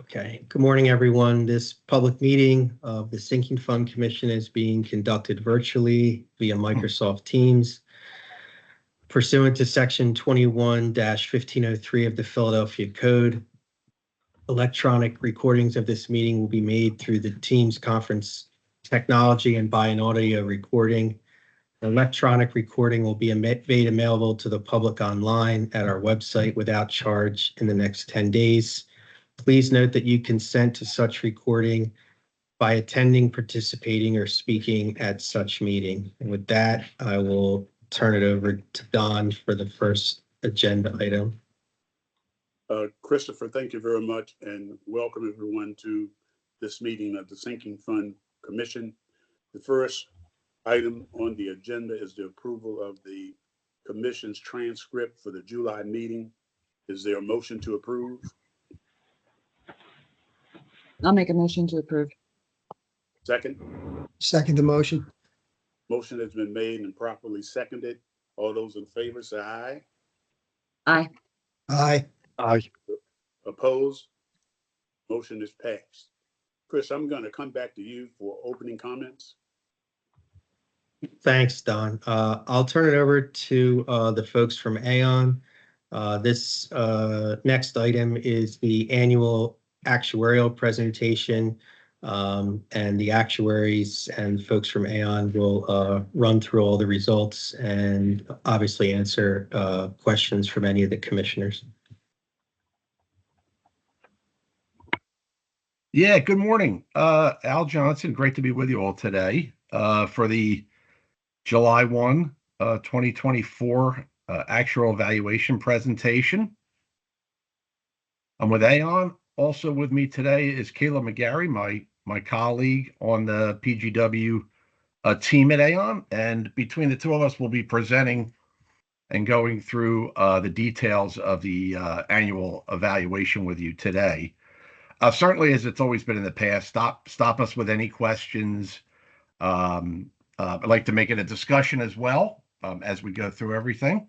Okay, good morning, everyone. This public meeting of the Sinking Fund Commission is being conducted virtually via Microsoft Teams pursuant to Section 21-1503 of the Philadelphia Code. Electronic recordings of this meeting will be made through the Teams conference technology and by an audio recording. The electronic recording will be made available to the public online at our website without charge in the next 10 days. Please note that you consent to such recording by attending, participating, or speaking at such meeting. And with that, I will turn it over to Don for the first agenda item. Christopher, thank you very much, and welcome everyone to this meeting of the Sinking Fund Commission. The first item on the agenda is the approval of the commission's transcript for the July meeting. Is there a motion to approve? I'll make a motion to approve. Second? Second the motion. Motion has been made and properly seconded. All those in favor say aye. Aye. Aye. Aye. Opposed? Motion is passed. Chris, I'm going to come back to you for opening comments. Thanks, Don. I'll turn it over to the folks from Aon. This next item is the annual actuarial presentation, and the actuaries and folks from Aon will run through all the results and obviously answer questions from any of the commissioners. Yeah, good morning. Al Johnson, great to be with you all today for the July 1, 2024 actual evaluation presentation. I'm with Aon. Also with me today is Kayla McGarry, my colleague on the PGW team at Aon. And between the two of us, we'll be presenting and going through the details of the annual evaluation with you today. Certainly, as it's always been in the past, stop us with any questions. I'd like to make it a discussion as well as we go through everything.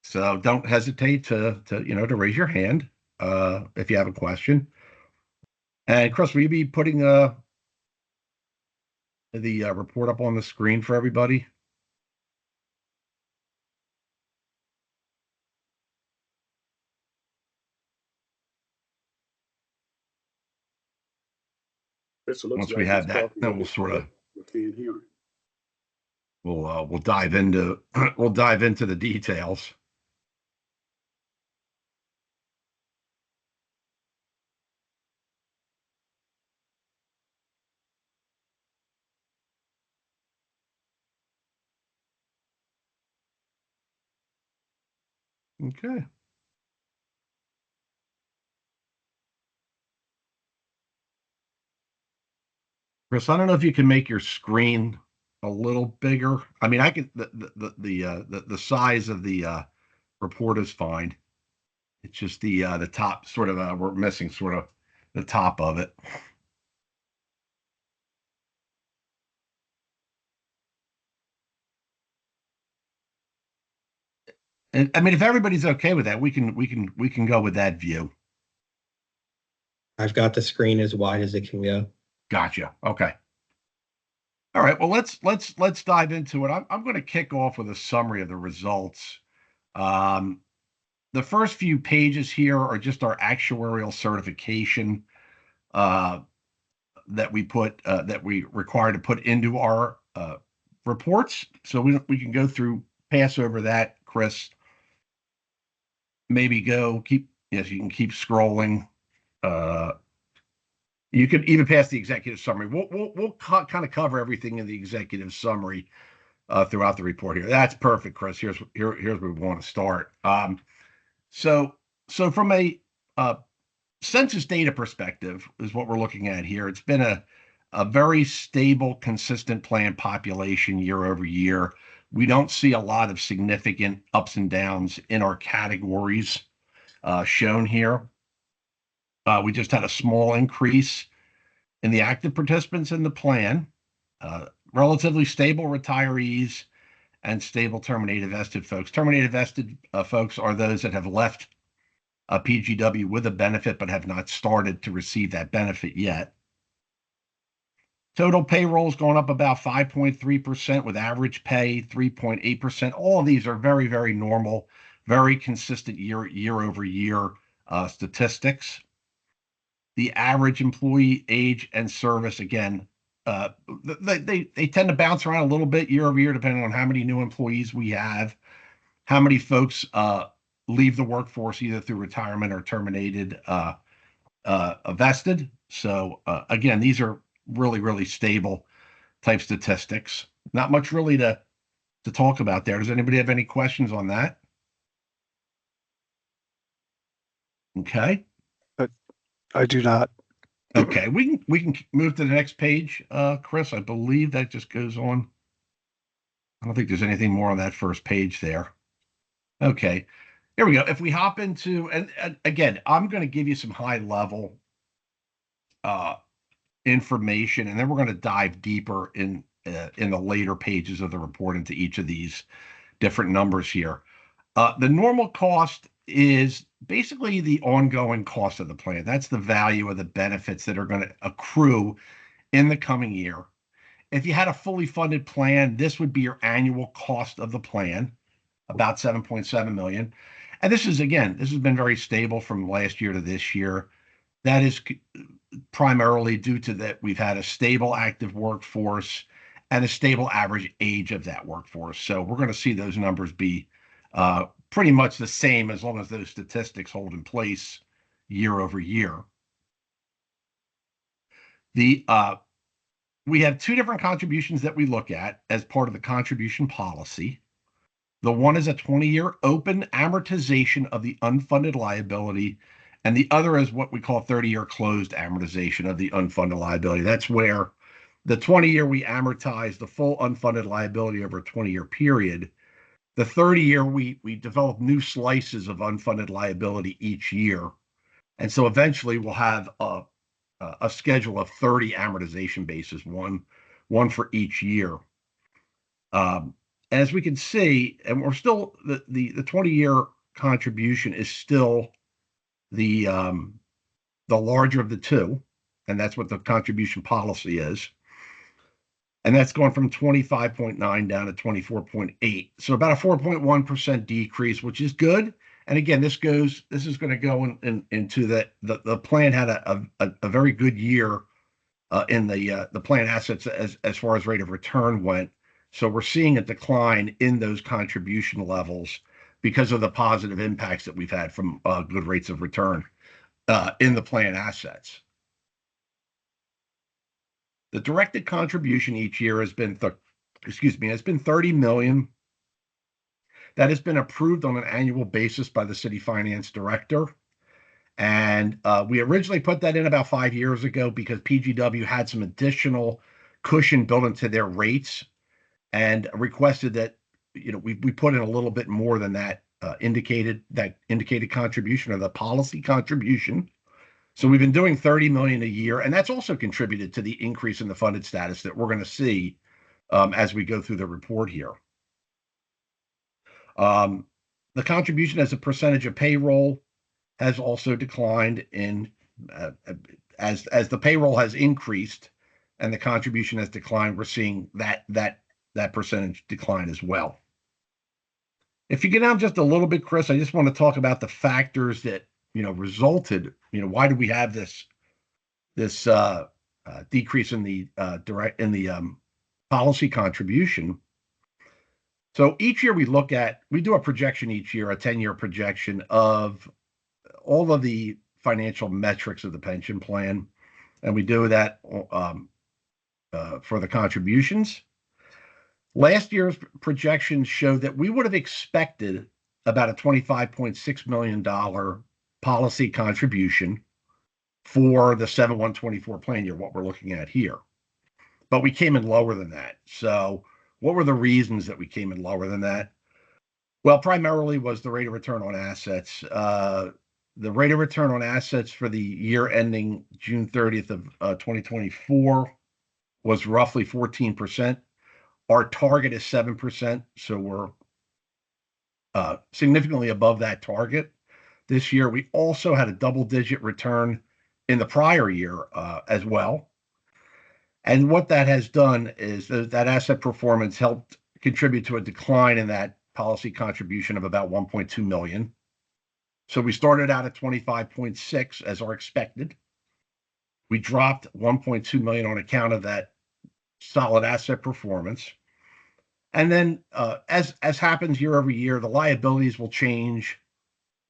So don't hesitate to raise your hand if you have a question. And Chris, will you be putting the report up on the screen for everybody? Once we have that, then we'll sort of we'll dive into the details. Okay. Chris, I don't know if you can make your screen a little bigger. I mean, I can. The size of the report is fine. It's just the top sort of we're missing sort of the top of it. And I mean, if everybody's okay with that, we can go with that view. I've got the screen as wide as it can go. Gotcha. Okay. All right. Well, let's dive into it. I'm going to kick off with a summary of the results. The first few pages here are just our actuarial certification that we require to put into our reports. So we can go through, pass over that, Chris. Maybe you can keep scrolling. You could even pass the executive summary. We'll kind of cover everything in the executive summary throughout the report here. That's perfect, Chris. Here's where we want to start. So from a census data perspective is what we're looking at here. It's been a very stable, consistent planned population year over year. We don't see a lot of significant ups and downs in our categories shown here. We just had a small increase in the active participants in the plan, relatively stable retirees, and stable terminated vested folks. Terminated vested folks are those that have left PGW with a benefit, but have not started to receive that benefit yet. Total payroll is going up about 5.3% with average pay 3.8%. All of these are very, very normal, very consistent year over year statistics. The average employee age and service, again, they tend to bounce around a little bit year over year, depending on how many new employees we have, how many folks leave the workforce either through retirement or terminated vested. So again, these are really, really stable type statistics. Not much really to talk about there. Does anybody have any questions on that? Okay. I do not. Okay, we can move to the next page, Chris. I believe that just goes on. I don't think there's anything more on that first page there. Okay, here we go. If we hop into, and again, I'm going to give you some high level information, and then we're going to dive deeper in the later pages of the report into each of these different numbers here. The normal cost is basically the ongoing cost of the plan. That's the value of the benefits that are going to accrue in the coming year. If you had a fully funded plan, this would be your annual cost of the plan, about 7.7 million. And this is, again, this has been very stable from last year to this year. That is primarily due to that we've had a stable active workforce and a stable average age of that workforce. So we're going to see those numbers be pretty much the same as long as those statistics hold in place year over year. We have two different contributions that we look at as part of the contribution policy. The one is a 20-year open amortization of the unfunded liability, and the other is what we call 30-year closed amortization of the unfunded liability. That's where the 20-year we amortize the full unfunded liability over a 20-year period. The 30-year, we develop new slices of unfunded liability each year. And so eventually we'll have a schedule of 30 amortization bases, one for each year. As we can see, and we're still, the 20-year contribution is still the larger of the two, and that's what the contribution policy is. And that's going from 25.9 down to 24.8. So about a 4.1% decrease, which is good. And again, this is going to go into the plan had a very good year in the plan assets as far as rate of return went. So we're seeing a decline in those contribution levels because of the positive impacts that we've had from good rates of return in the plan assets. The directed contribution each year has been, has been 30 million. That has been approved on an annual basis by the city finance director. And we originally put that in about 5 years ago because PGW had some additional cushion built into their rates and requested that, we put in a little bit more than that indicated contribution, or the policy contribution. So we've been doing 30 million a year, and that's also contributed to the increase in the funded status that we're going to see as we go through the report here. The contribution as a percentage of payroll has also declined as the payroll has increased and the contribution has declined. We're seeing that percentage decline as well. If you get down just a little bit, Chris, I just want to talk about the factors that resulted. Why do we have this decrease in the policy contribution? So each year we do a projection each year, a 10-year projection of all of the financial metrics of the pension plan, and we do that for the contributions. Last year's projections showed that we would have expected about a $25.6 million policy contribution for the 7/1/24 plan year, what we're looking at here. But we came in lower than that. So what were the reasons that we came in lower than that? Well, primarily was the rate of return on assets. The rate of return on assets for the year ending June 30th of 2024 was roughly 14%. Our target is 7%, so we're significantly above that target. this year. We also had a double-digit return in the prior year as well. And what that has done is that asset performance helped contribute to a decline in that policy contribution of about 1.2 million. So we started out at 25.6 as our expected. We dropped 1.2 million on account of that solid asset performance. And then as happens year over year, the liabilities will change.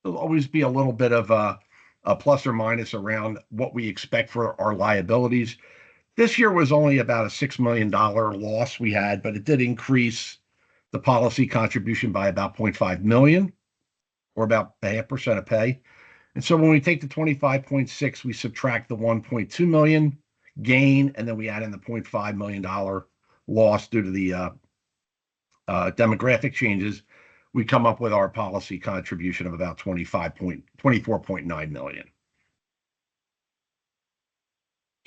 There'll always be a little bit of a plus or minus around what we expect for our liabilities. This year was only about a $6 million loss we had, but it did increase the policy contribution by about 0.5 million, or about 0.5% of pay. And so when we take the 25.6, we subtract the 1.2 million gain, and then we add in the $0.5 million loss due to the demographic changes. We come up with our policy contribution of about 24.9 million.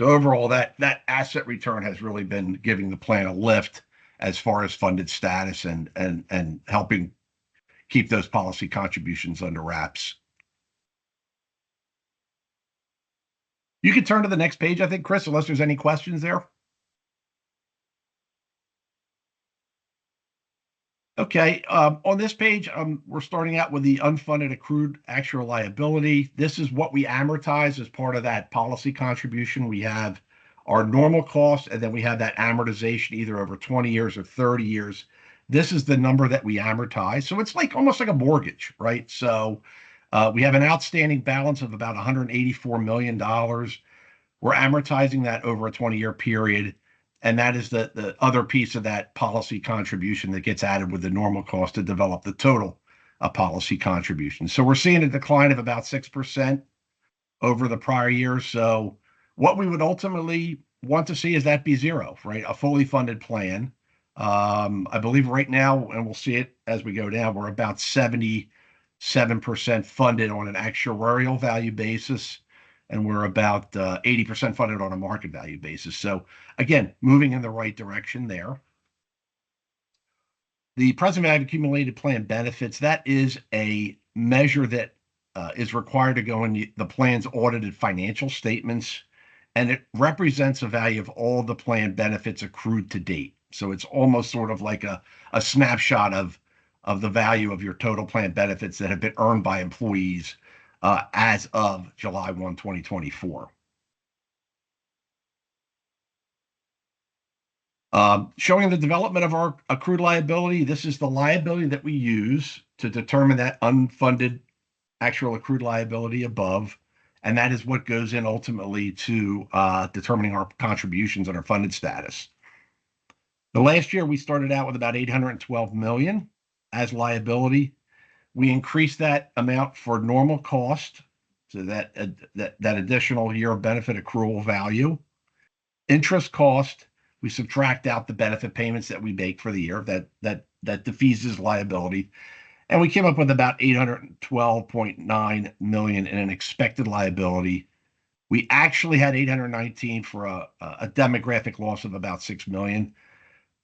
So overall, that asset return has really been giving the plan a lift as far as funded status and helping keep those policy contributions under wraps. You can turn to the next page, I think, Chris, unless there's any questions there. Okay, on this page, we're starting out with the unfunded accrued actual liability. This is what we amortize as part of that policy contribution. We have our normal cost, and then we have that amortization either over 20 years or 30 years. This is the number that we amortize. So it's like almost like a mortgage, right? So we have an outstanding balance of about $184 million. We're amortizing that over a 20-year period. And that is the other piece of that policy contribution that gets added with the normal cost to develop the total policy contribution. So we're seeing a decline of about 6% over the prior year. So what we would ultimately want to see is that be zero, right? A fully funded plan. I believe right now, and we'll see it as we go down, we're about 77% funded on an actuarial value basis. And we're about 80% funded on a market value basis. So again, moving in the right direction there. The present value accumulated plan benefits, that is a measure that is required to go in the plan's audited financial statements, and it represents a value of all the plan benefits accrued to date. So it's almost sort of like a snapshot of the value of your total plan benefits that have been earned by employees as of July 1, 2024. Showing the development of our accrued liability, this is the liability that we use to determine that unfunded actual accrued liability above, and that is what goes in ultimately to determining our contributions and our funded status. The last year, we started out with about 812 million as liability. We increased that amount for normal cost, so that additional year of benefit accrual value. Interest cost, we subtract out the benefit payments that we make for the year, that defeases liability. And we came up with about 812.9 million in an expected liability. We actually had 819 for a demographic loss of about 6 million,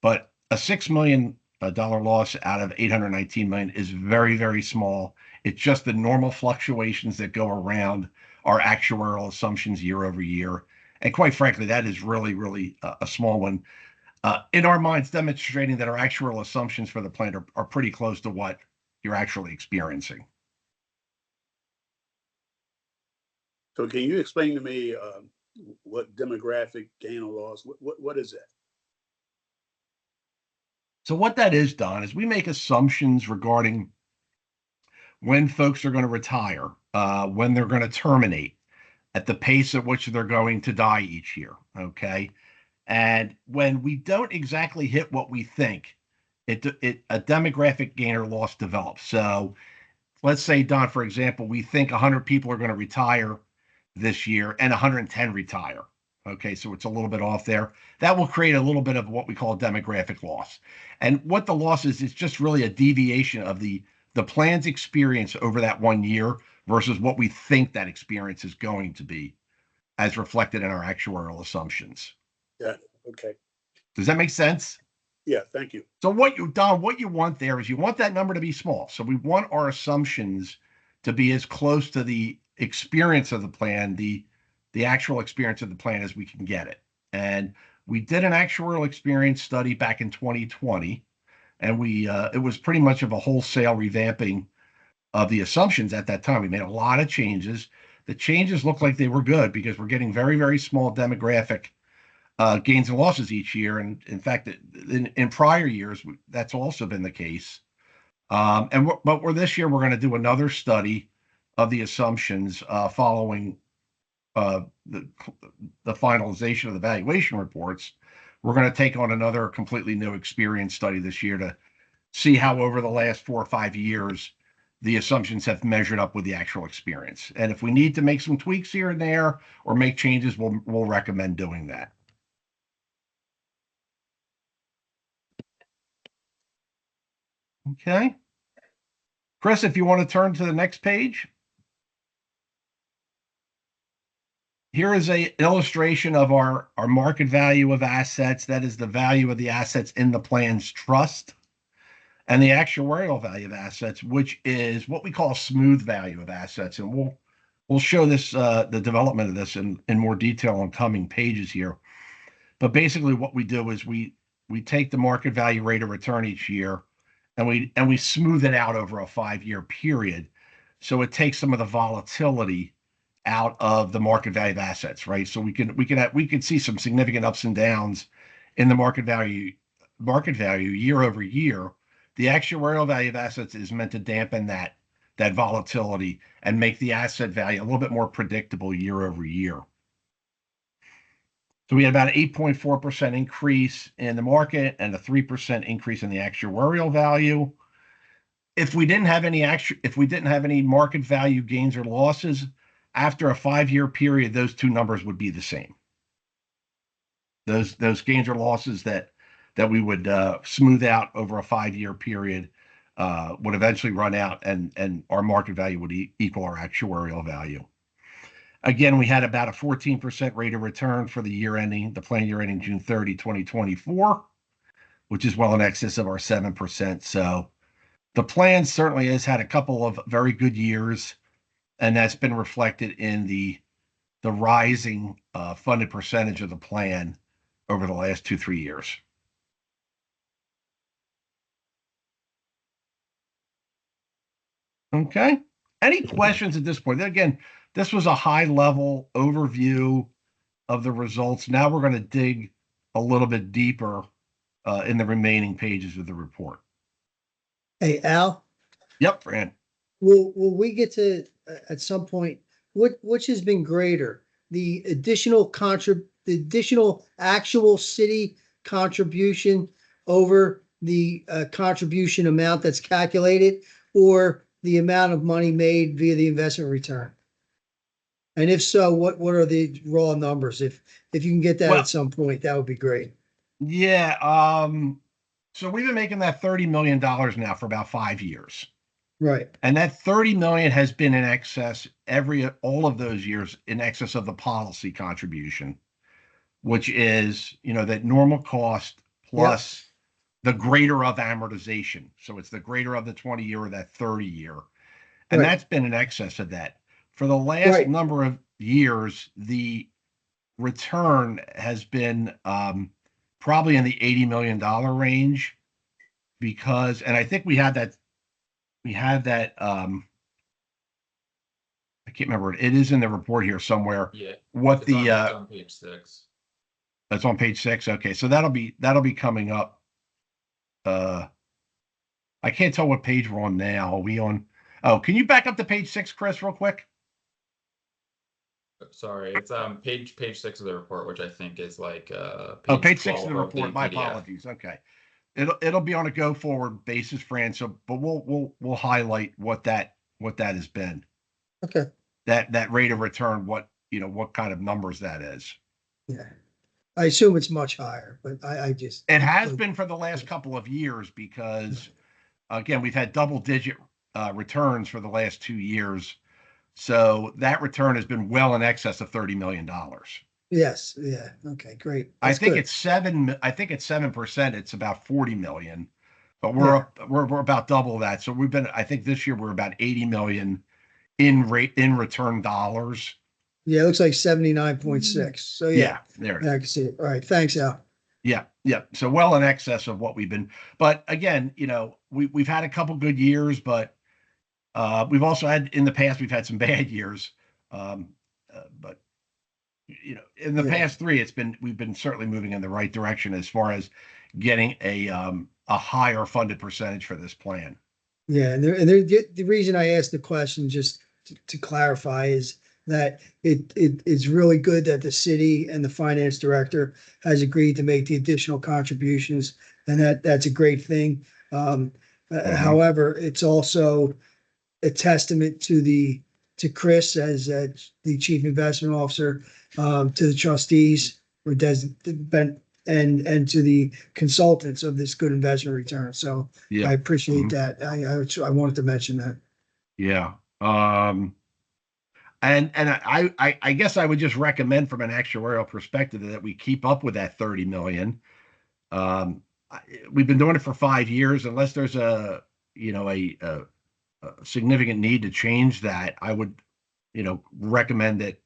but a $6 million loss out of 819 million is very, very small. It's just the normal fluctuations that go around our actuarial assumptions year over year. And quite frankly, that is really, really a small one. In our minds, demonstrating that our actuarial assumptions for the plan are pretty close to what you're actually experiencing. So can you explain to me what demographic gain or loss, what is that? So what that is, Don, is we make assumptions regarding when folks are going to retire, when they're going to terminate, at the pace at which they're going to die each year, okay? And when we don't exactly hit what we think, a demographic gain or loss develops. So let's say, Don, for example, we think 100 people are going to retire this year and 110 retire. Okay, so it's a little bit off there. That will create a little bit of what we call demographic loss. And what the loss is just really a deviation of the plan's experience over that 1 year versus what we think that experience is going to be as reflected in our actuarial assumptions. Yeah, okay. Does that make sense? Yeah, thank you. So what you want there is you want that number to be small. So we want our assumptions to be as close to the experience of the plan, the actual experience of the plan as we can get it. And we did an actuarial experience study back in 2020, and it was pretty much of a wholesale revamping of the assumptions at that time. We made a lot of changes. The changes look like they were good because we're getting very, very small demographic gains and losses each year. And in fact, in prior years, that's also been the case. But this year, we're going to do another study of the assumptions following the finalization of the valuation reports. We're going to take on another completely new experience study this year to see how over the last 4 or 5 years, the assumptions have measured up with the actual experience. And if we need to make some tweaks here and there or make changes, we'll recommend doing that. Okay. Chris, if you want to turn to the next page. Here is an illustration of our market value of assets. That is the value of the assets in the plan's trust. And the actuarial value of assets, which is what we call smooth value of assets. And we'll show this, the development of this in more detail on coming pages here. But basically what we do is we take the market value rate of return each year and we smooth it out over a 5-year period. So it takes some of the volatility out of the market value of assets, right? So we could see some significant ups and downs in the market value year over year. The actuarial value of assets is meant to dampen that volatility and make the asset value a little bit more predictable year over year. So we had about an 8.4% increase in the market and a 3% increase in the actuarial value. If we didn't have any market value gains or losses, after a 5-year period, those two numbers would be the same. Those gains or losses that we would smooth out over a 5-year period would eventually run out, and our market value would equal our actuarial value. Again, we had about a 14% rate of return for the plan year ending June 30, 2024, which is well in excess of our 7%. So the plan certainly has had a couple of very good years, and that's been reflected in the rising funded percentage of the plan over the last 2-3 years. Okay. Any questions at this point? Again, this was a high-level overview of the results. Now we're going to dig a little bit deeper in the remaining pages of the report. Hey, Al, Yep, Fran. will we get to, at some point, which has been greater? The additional actual city contribution over the contribution amount that's calculated, or the amount of money made via the investment return? And if so, what are the raw numbers? If you can get that Well, at some point, that would be great. Yeah. So we've been making that $30 million now for about 5 years. Right. And that 30 million has been in excess all of those years in excess of the policy contribution, which is, that normal cost plus the greater of amortization. So it's the greater of the 20-year or that 30-year. And that's been in excess of that. For the last number of years, the return has been probably in the $80 million range and I think we had that, I can't remember. It is in the report here somewhere. Yeah. What It's on page 6. That's on page 6. Okay. So that'll be coming up. I can't tell what page we're on now. Are we on? Oh, can you back up to page 6, Chris, real quick? Sorry, it's page 6 of the report, which I think is like page 6 of the 12 report. My PDF. apologies. Okay. It'll be on a go forward basis, Fran. So, but we'll highlight what that has been. Okay. That rate of return, what kind of numbers that is. Yeah. I assume it's much higher, but I just. It has been for the last couple of years because, again, we've had double-digit returns for the last 2 years. So that return has been well in excess of $30 million. Yes. Yeah. Okay. Great. I That's think good. it's 7%. It's about 40 million, but we're about double that. So I think this year we're about 80 million in return dollars. Yeah, it looks like 79.6. So yeah, There. I can see it. All right. Thanks, Al. Yeah. So well in excess of what we've been, but again, we've had a couple good years, but we've also had in the past, we've had some bad years. But in the Yeah. past three, we've been certainly moving in the right direction as far as getting a higher funded percentage for this plan. Yeah, the reason I asked the question, just to clarify, is that it's really good that the city and the finance director has agreed to make the additional contributions, and that's a great thing. However, it's also a testament to Chris as the chief investment officer, to the trustees and to the consultants of this good investment return. So I Yeah. appreciate that. I wanted to mention that. Yeah. And I guess I would just recommend from an actuarial perspective that we keep up with that 30 million. We've been doing it for 5 years. Unless there's a significant need to change that, I would, recommend that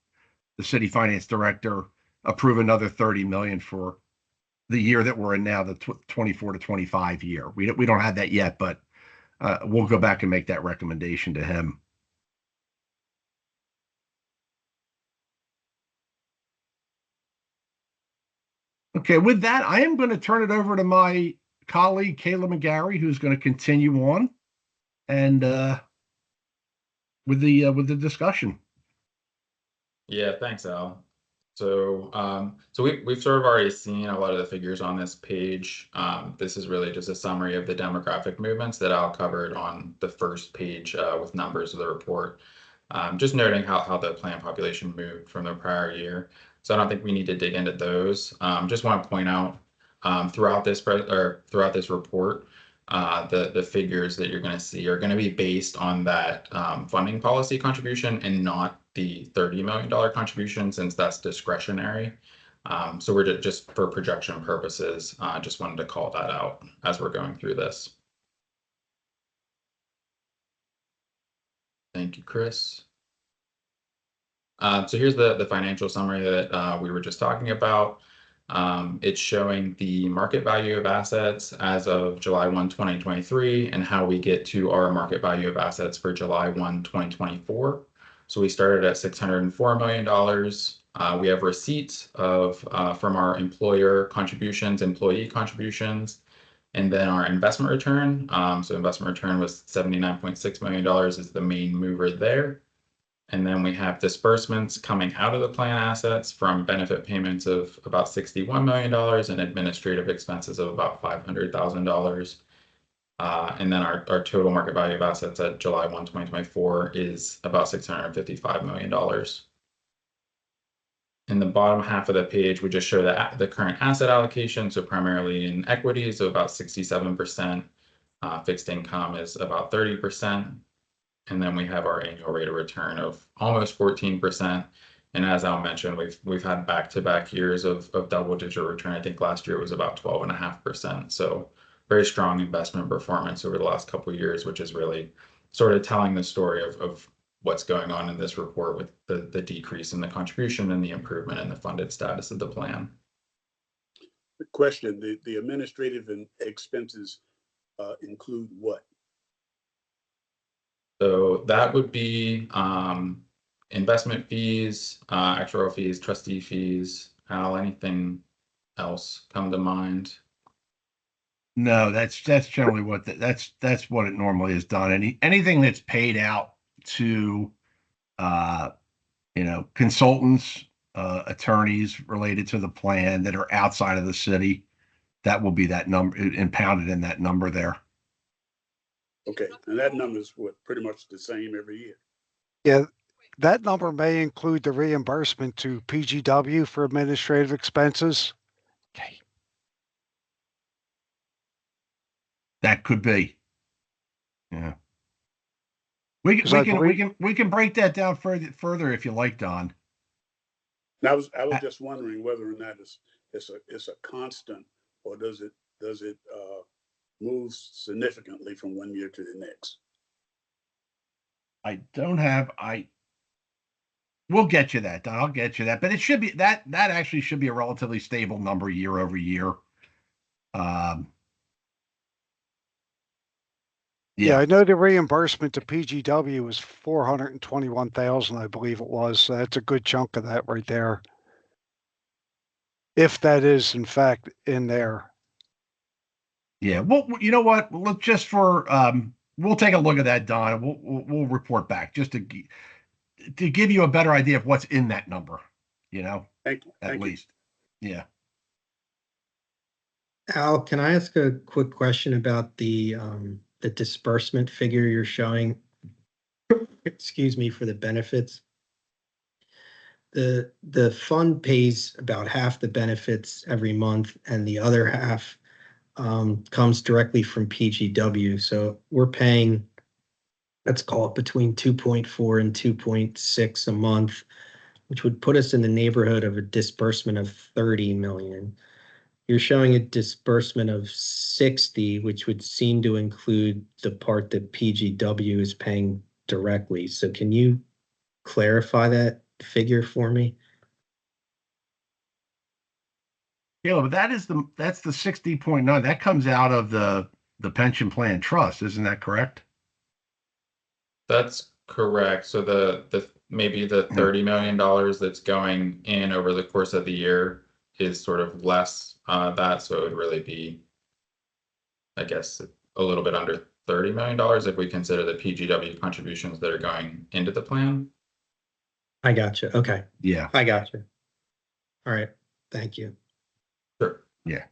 the city finance director approve another 30 million for the year that we're in now, the 24 to 25 year. We don't have that yet, but we'll go back and make that recommendation to him. Okay, with that, I am going to turn it over to my colleague, Kayla McGarry, who's going to continue on and with the discussion. Yeah, thanks, Al. So we've sort of already seen a lot of the figures on this page. This is really just a summary of the demographic movements that Al covered on the first page with numbers of the report. Just noting how the plan population moved from the prior year. So I don't think we need to dig into those. Just want to point out throughout this report, the figures that you're going to see are going to be based on that funding policy contribution and not the $30 million contribution, since that's discretionary. So we're just for projection purposes, just wanted to call that out as we're going through this. Thank you, Chris. So here's the financial summary that we were just talking about. It's showing the market value of assets as of July 1, 2023, and how we get to our market value of assets for July 1, 2024. So we started at $604 million. We have receipts from our employee contributions, and then our investment return. So investment return was $79.6 million is the main mover there. And then we have disbursements coming out of the plan assets from benefit payments of about $61 million and administrative expenses of about $500,000. And then our total market value of assets at July 1, 2024 is about $655 million. In the bottom half of the page, we just show the current asset allocation. So primarily in equities, so about 67%. Fixed income is about 30%. And then we have our annual rate of return of almost 14%. And as Al mentioned, we've had back-to-back years of double-digit return. I think last year it was about 12.5%. So very strong investment performance over the last couple of years, which is really sort of telling the story of what's going on in this report with the decrease in the contribution and the improvement in the funded status of the plan. The question, the administrative and expenses include what? So that would be investment fees, actuarial fees, trustee fees. Al, anything else come to mind? No, that's generally what that's what it normally is done. Anything that's paid out to consultants, attorneys related to the plan that are outside of the city, that will be that number impounded in that number there. Okay, and that number is pretty much the same every year. Yeah, that number may include the reimbursement to PGW for administrative expenses. Okay. That could be. Yeah. We can break that down further if you like, Don. And I was just wondering whether or not it's a constant, or does it move significantly from one year to the next? I don't have, we'll get you that, Don. I'll get you that, but it should be that actually should be a relatively stable number year over year. Yeah, Yeah, I know the reimbursement to PGW was 421,000, I believe it was. So that's a good chunk of that right there. If that is in fact in there. yeah. Well, you know what? Look, just for we'll take a look at that, Don. And we'll report back just to give you a better idea of what's in that number. You know, Thank you. at Thank you. least. Yeah. Al, can I ask a quick question about the disbursement figure you're showing? Excuse me, for the benefits. The fund pays about half the benefits every month, and the other half comes directly from PGW. So we're paying, let's call it between 2.4 and 2.6 a month, which would put us in the neighborhood of a disbursement of 30 million. You're showing a disbursement of 60, which would seem to include the part that PGW is paying directly. So can you clarify that figure for me? Caleb, that's the 60.9. That comes out of the pension plan trust, isn't that correct? That's correct. So the maybe the $30 million that's going in over the course of the year is sort of less that. So it would really be, I guess, a little bit under $30 million if we consider the PGW contributions that are going into the plan. I gotcha. Okay. Yeah. I gotcha. All right. Thank you. Sure. Yeah.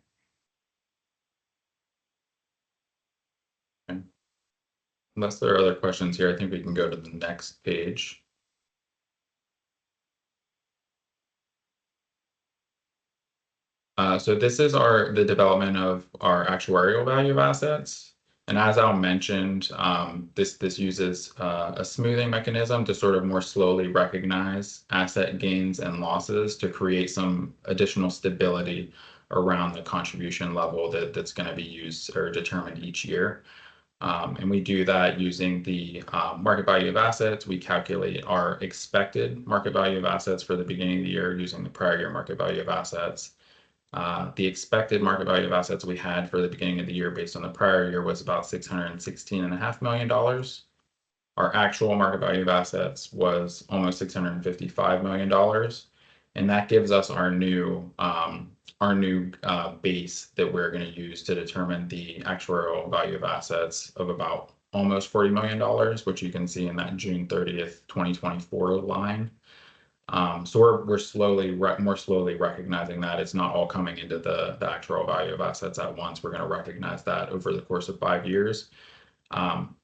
Okay. Unless there are other questions here, I think we can go to the next page. So this is the development of our actuarial value of assets. And as Al mentioned, this uses a smoothing mechanism to sort of more slowly recognize asset gains and losses to create some additional stability around the contribution level that's going to be used or determined each year. And we do that using the market value of assets. We calculate our expected market value of assets for the beginning of the year using the prior year market value of assets. The expected market value of assets we had for the beginning of the year based on the prior year was about $616.5 million. Our actual market value of assets was almost $655 million. And that gives us our new base that we're going to use to determine the actuarial value of assets of about almost $40 million, which you can see in that June 30th, 2024 line. So we're more slowly recognizing that it's not all coming into the actual value of assets at once. We're going to recognize that over the course of 5 years.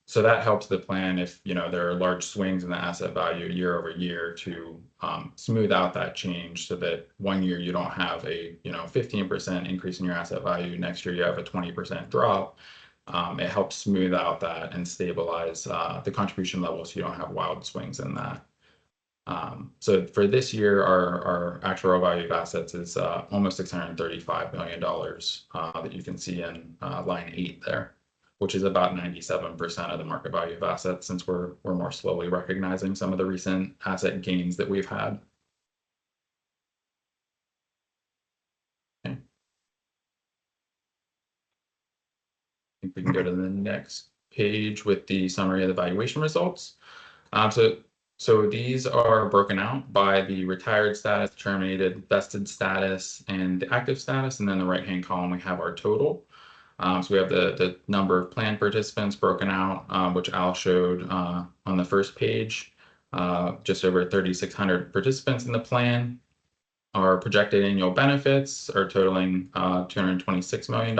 So that helps the plan if there are large swings in the asset value year over year to smooth out that change so that one year you don't have a 15% increase in your asset value, next year you have a 20% drop. It helps smooth out that and stabilize the contribution level so you don't have wild swings in that. So for this year, our actual value of assets is almost $635 million that you can see in line 8 there, which is about 97% of the market value of assets since we're more slowly recognizing some of the recent asset gains that we've had. Okay. I think we can go to the next page with the summary of the valuation results. So these are broken out by the retired status, terminated, vested status, and the active status. And then the right-hand column, we have our total. So we have the number of plan participants broken out, which Al showed on the first page. Just over 3,600 participants in the plan. Our projected annual benefits are totaling $226 million.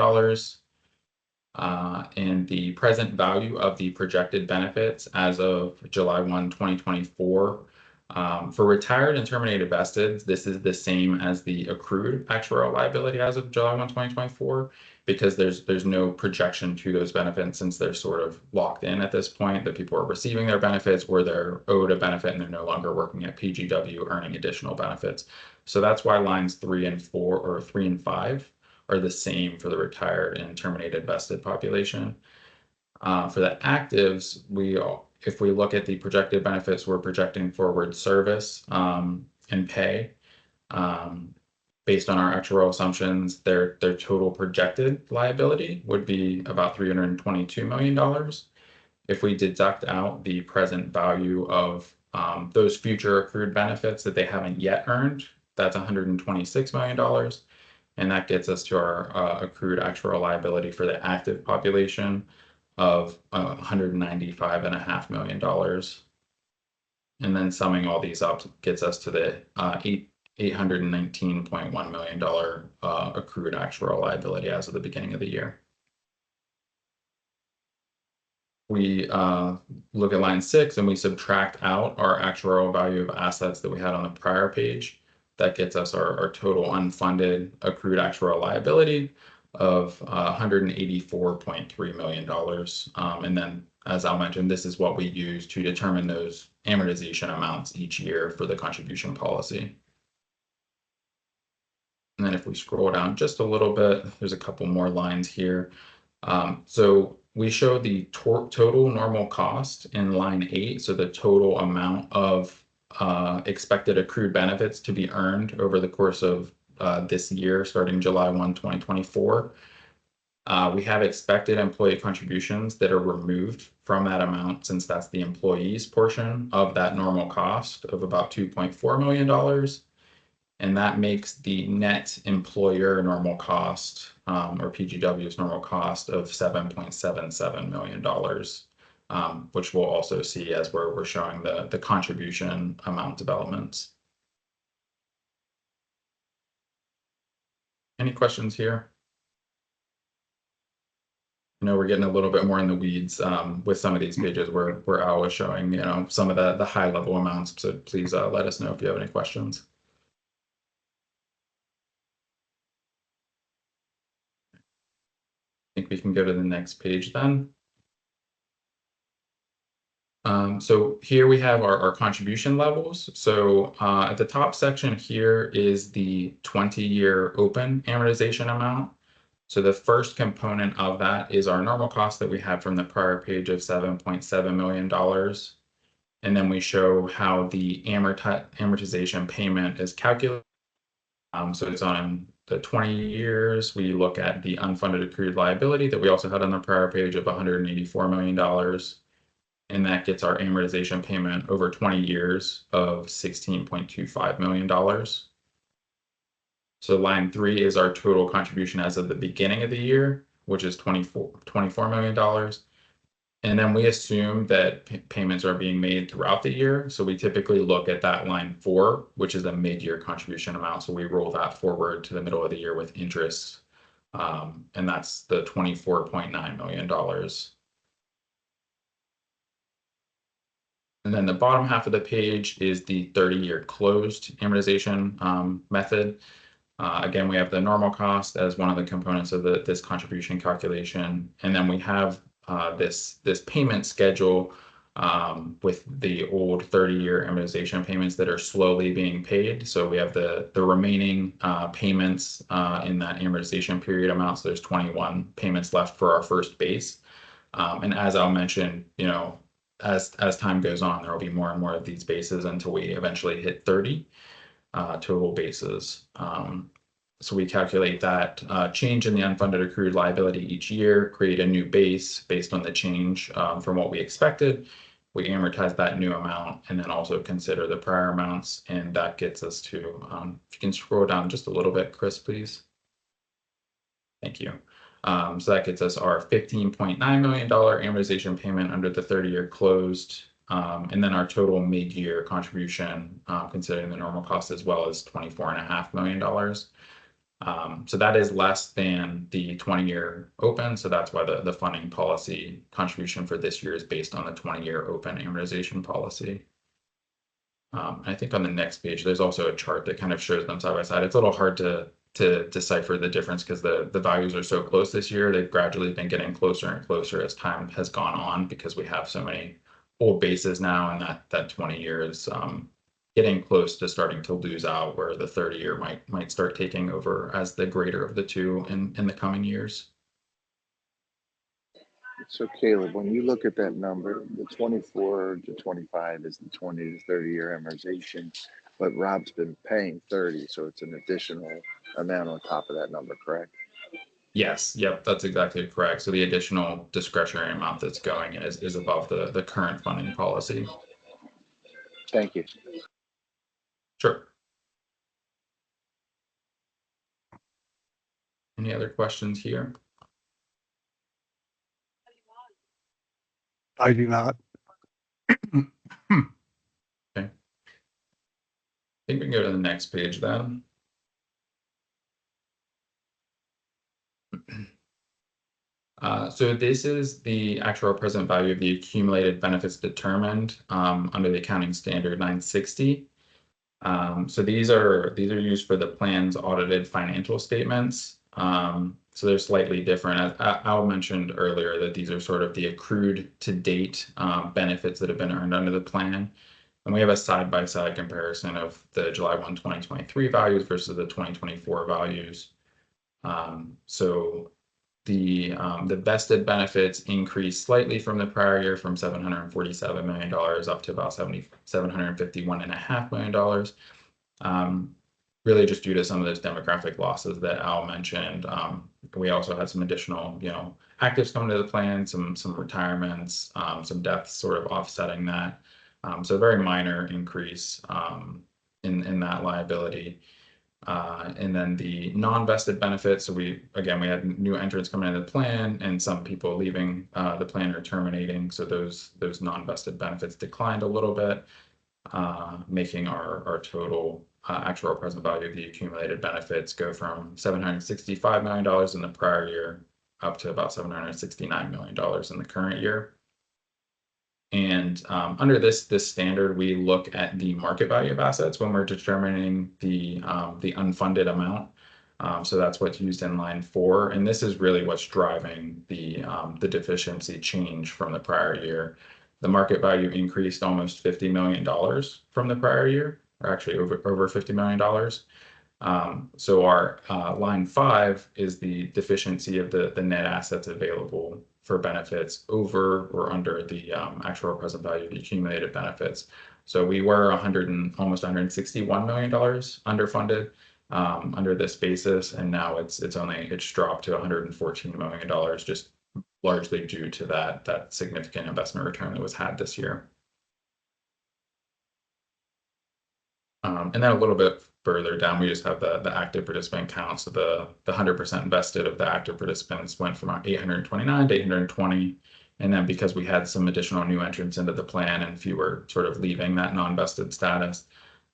And the present value of the projected benefits as of July 1, 2024. For retired and terminated vested, this is the same as the accrued actuarial liability as of July 1, 2024, because there's no projection to those benefits since they're sort of locked in at this point, that people are receiving their benefits or they're owed a benefit and they're no longer working at PGW earning additional benefits. So that's why lines 3 and 4 or 3 and 5 are the same for the retired and terminated vested population. For the actives, we if we look at the projected benefits, we're projecting forward service and pay. Based on our actual assumptions, their total projected liability would be about $322 million. If we deduct out the present value of those future accrued benefits that they haven't yet earned, that's $126 million. And that gets us to our accrued actual liability for the active population of $195.5 million. And then summing all these up gets us to the $819.1 million accrued actual liability as of the beginning of the year. We look at line 6 and we subtract out our actuarial value of assets that we had on the prior page. That gets us our total unfunded accrued actuarial liability of $184.3 million. And then, as Al mentioned, this is what we use to determine those amortization amounts each year for the contribution policy. And then if we scroll down just a little bit, there's a couple more lines here. So we show the total normal cost in line 8. So the total amount of expected accrued benefits to be earned over the course of this year, starting July 1, 2024. We have expected employee contributions that are removed from that amount, since that's the employee's portion of that normal cost of about $2.4 million. And that makes the net employer normal cost, or PGW's normal cost, of $7.77 million, which we'll also see as we're showing the contribution amount developments. Any questions here? I know we're getting a little bit more in the weeds with some of these pages where Al was showing, some of the high level amounts. So please let us know if you have any questions. I think we can go to the next page then. So here we have our contribution levels. So at the top section here is the 20-year open amortization amount. So the first component of that is our normal cost that we had from the prior page of $7.7 million. And then we show how the amortization payment is calculated. So it's on the 20 years. We look at the unfunded accrued liability that we also had on the prior page of $184 million. And that gets our amortization payment over 20 years of $16.25 million. So line 3 is our total contribution as of the beginning of the year, which is $24 million. And then we assume that payments are being made throughout the year. So we typically look at that line 4, which is a mid-year contribution amount. So we roll that forward to the middle of the year with interest. And that's the $24.9 million. And then the bottom half of the page is the 30-year closed amortization method. Again, we have the normal cost as one of the components of this contribution calculation. And then we have this payment schedule with the old 30-year amortization payments that are slowly being paid. So we have the remaining payments in that amortization period amount. So there's 21 payments left for our first base. And as Al mentioned, as time goes on, there will be more and more of these bases until we eventually hit 30 total bases. So we calculate that change in the unfunded accrued liability each year, create a new base based on the change from what we expected. We amortize that new amount and then also consider the prior amounts. And that gets us to, if you can scroll down just a little bit, Chris, please. Thank you. So that gets us our $15.9 million amortization payment under the 30-year closed. And then our total mid-year contribution, considering the normal cost as well, as $24.5 million. So that is less than the 20-year open. So that's why the funding policy contribution for this year is based on the 20-year open amortization policy. I think on the next page, there's also a chart that kind of shows them side by side. It's a little hard to decipher the difference because the values are so close this year. They've gradually been getting closer and closer as time has gone on because we have so many old bases now, and that 20 years getting close to starting to lose out, where the 30-year might start taking over as the greater of the two in the coming years. So Caleb, when you look at that number, the 24 to 25 is the 20 to 30 year amortization, but Rob's been paying 30, so it's an additional amount on top of that number, correct? Yes, yep, that's exactly correct. So the additional discretionary amount that's going is above the current funding policy. Thank you. Sure. Any other questions here? I do not. I think we can go to the next page then. So this is the actual present value of the accumulated benefits determined under the accounting standard 960. So these are used for the plan's audited financial statements. So they're slightly different. As Al mentioned earlier, that these are sort of the accrued to date benefits that have been earned under the plan. And we have a side-by-side comparison of the July 1, 2023 values versus the 2024 values. So the vested benefits increased slightly from the prior year, from $747 million up to about $751.5 million. Really just due to some of those demographic losses that Al mentioned. We also had some additional, actives coming to the plan, some retirements, some deaths sort of offsetting that. So a very minor increase in that liability. And then the non-vested benefits. So we had new entrants coming into the plan and some people leaving the plan or terminating. So those non-vested benefits declined a little bit, making our total actual present value of the accumulated benefits go from $765 million in the prior year up to about $769 million in the current year. And under this standard, we look at the market value of assets when we're determining the unfunded amount. So that's what's used in line 4, and this is really what's driving the deficiency change from the prior year. The market value increased almost $50 million from the prior year, or actually over $50 million. So our line 5 is the deficiency of the net assets available for benefits over or under the actual present value of the accumulated benefits. So we were almost $161 million underfunded under this basis, and now it's dropped to $114 million, just largely due to that significant investment return that was had this year. And then a little bit further down, we just have the active participant count. So the 100% invested of the active participants went from 829 to 820. And then because we had some additional new entrants into the plan and fewer sort of leaving that non-vested status,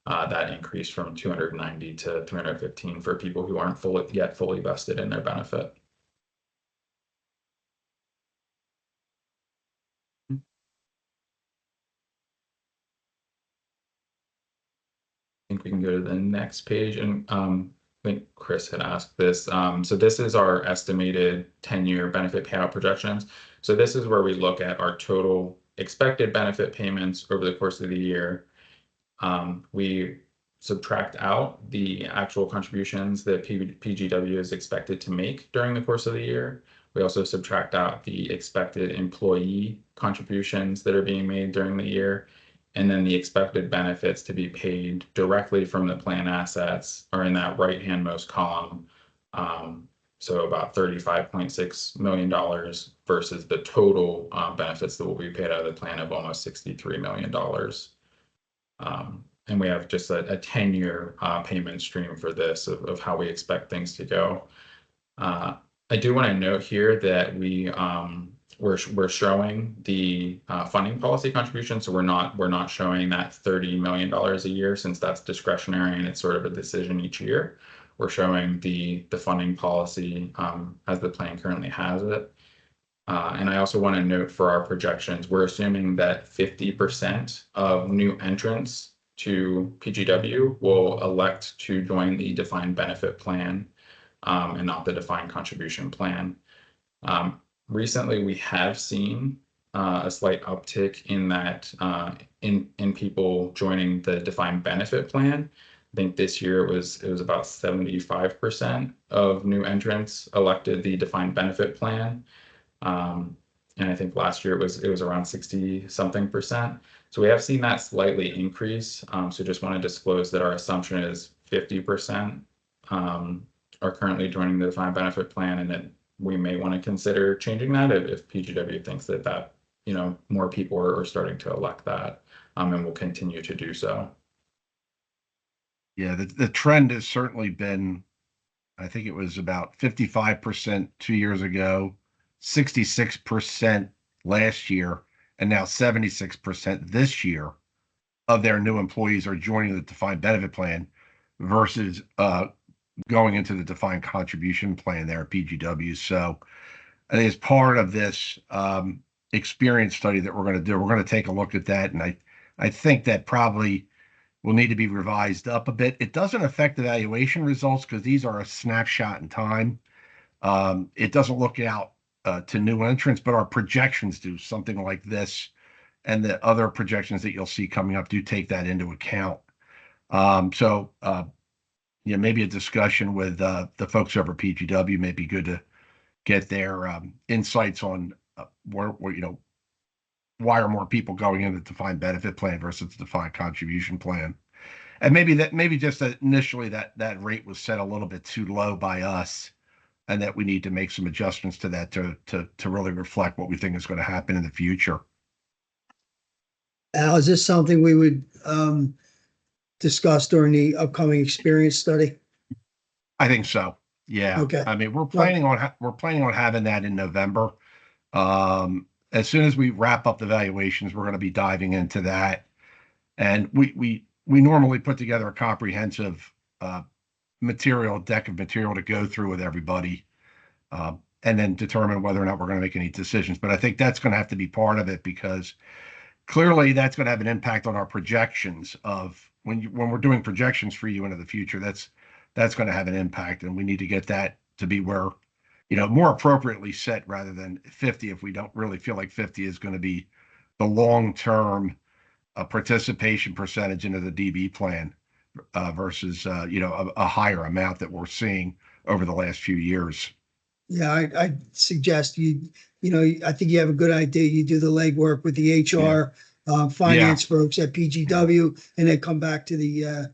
that increased from 290 to 315 for people who aren't fully vested in their benefit. I think we can go to the next page, and I think Chris had asked this. So this is our estimated 10-year benefit payout projections. So this is where we look at our total expected benefit payments over the course of the year. We subtract out the actual contributions that PGW is expected to make during the course of the year. We also subtract out the expected employee contributions that are being made during the year. And then the expected benefits to be paid directly from the plan assets are in that right-handmost column. So about $35.6 million versus the total benefits that will be paid out of the plan of almost $63 million. And we have just a 10-year payment stream for this of how we expect things to go. I do want to note here that we're showing the funding policy contribution, so we're not showing that $30 million a year, since that's discretionary and it's sort of a decision each year. We're showing the funding policy as the plan currently has it. And I also want to note for our projections, we're assuming that 50% of new entrants to PGW will elect to join the defined benefit plan and not the defined contribution plan. Recently, we have seen a slight uptick in that in people joining the defined benefit plan. I think this year it was about 75% of new entrants elected the defined benefit plan. And I think last year it was around 60 something percent. So we have seen that slightly increase. So just want to disclose that our assumption is 50% are currently joining the defined benefit plan, and that we may want to consider changing that if PGW thinks that more people are starting to elect that, and will continue to do so. Yeah, the trend has certainly been, I think it was about 55% 2 years ago, 66% last year, and now 76% this year of their new employees are joining the defined benefit plan versus going into the defined contribution plan there at PGW. So I think as part of this experience study that we're going to do, we're going to take a look at that. And I think that probably will need to be revised up a bit. It doesn't affect the valuation results because these are a snapshot in time. It doesn't look out to new entrants, but our projections do. Something like this and the other projections that you'll see coming up do take that into account. So maybe a discussion with the folks over at PGW may be good to get their insights on where why are more people going into the defined benefit plan versus the defined contribution plan. And maybe just that initially that rate was set a little bit too low by us, and that we need to make some adjustments to that to really reflect what we think is going to happen in the future. Al, is this something we would discuss during the upcoming experience study? I think so. Yeah. Okay. I mean, we're planning on having that in November. As soon as we wrap up the valuations, we're going to be diving into that. And we normally put together a comprehensive deck of material to go through with everybody, and then determine whether or not we're going to make any decisions. But I think that's going to have to be part of it, because clearly that's going to have an impact on our projections of when we're doing projections for you into the future. That's going to have an impact, and we need to get that to be where, more appropriately set rather than 50 if we don't really feel like 50 is going to be the long-term participation percentage into the DB plan versus, a higher amount that we're seeing over the last few years. Yeah, I suggest I think you have a good idea. You do the legwork with the HR, finance folks at PGW, and then come back to the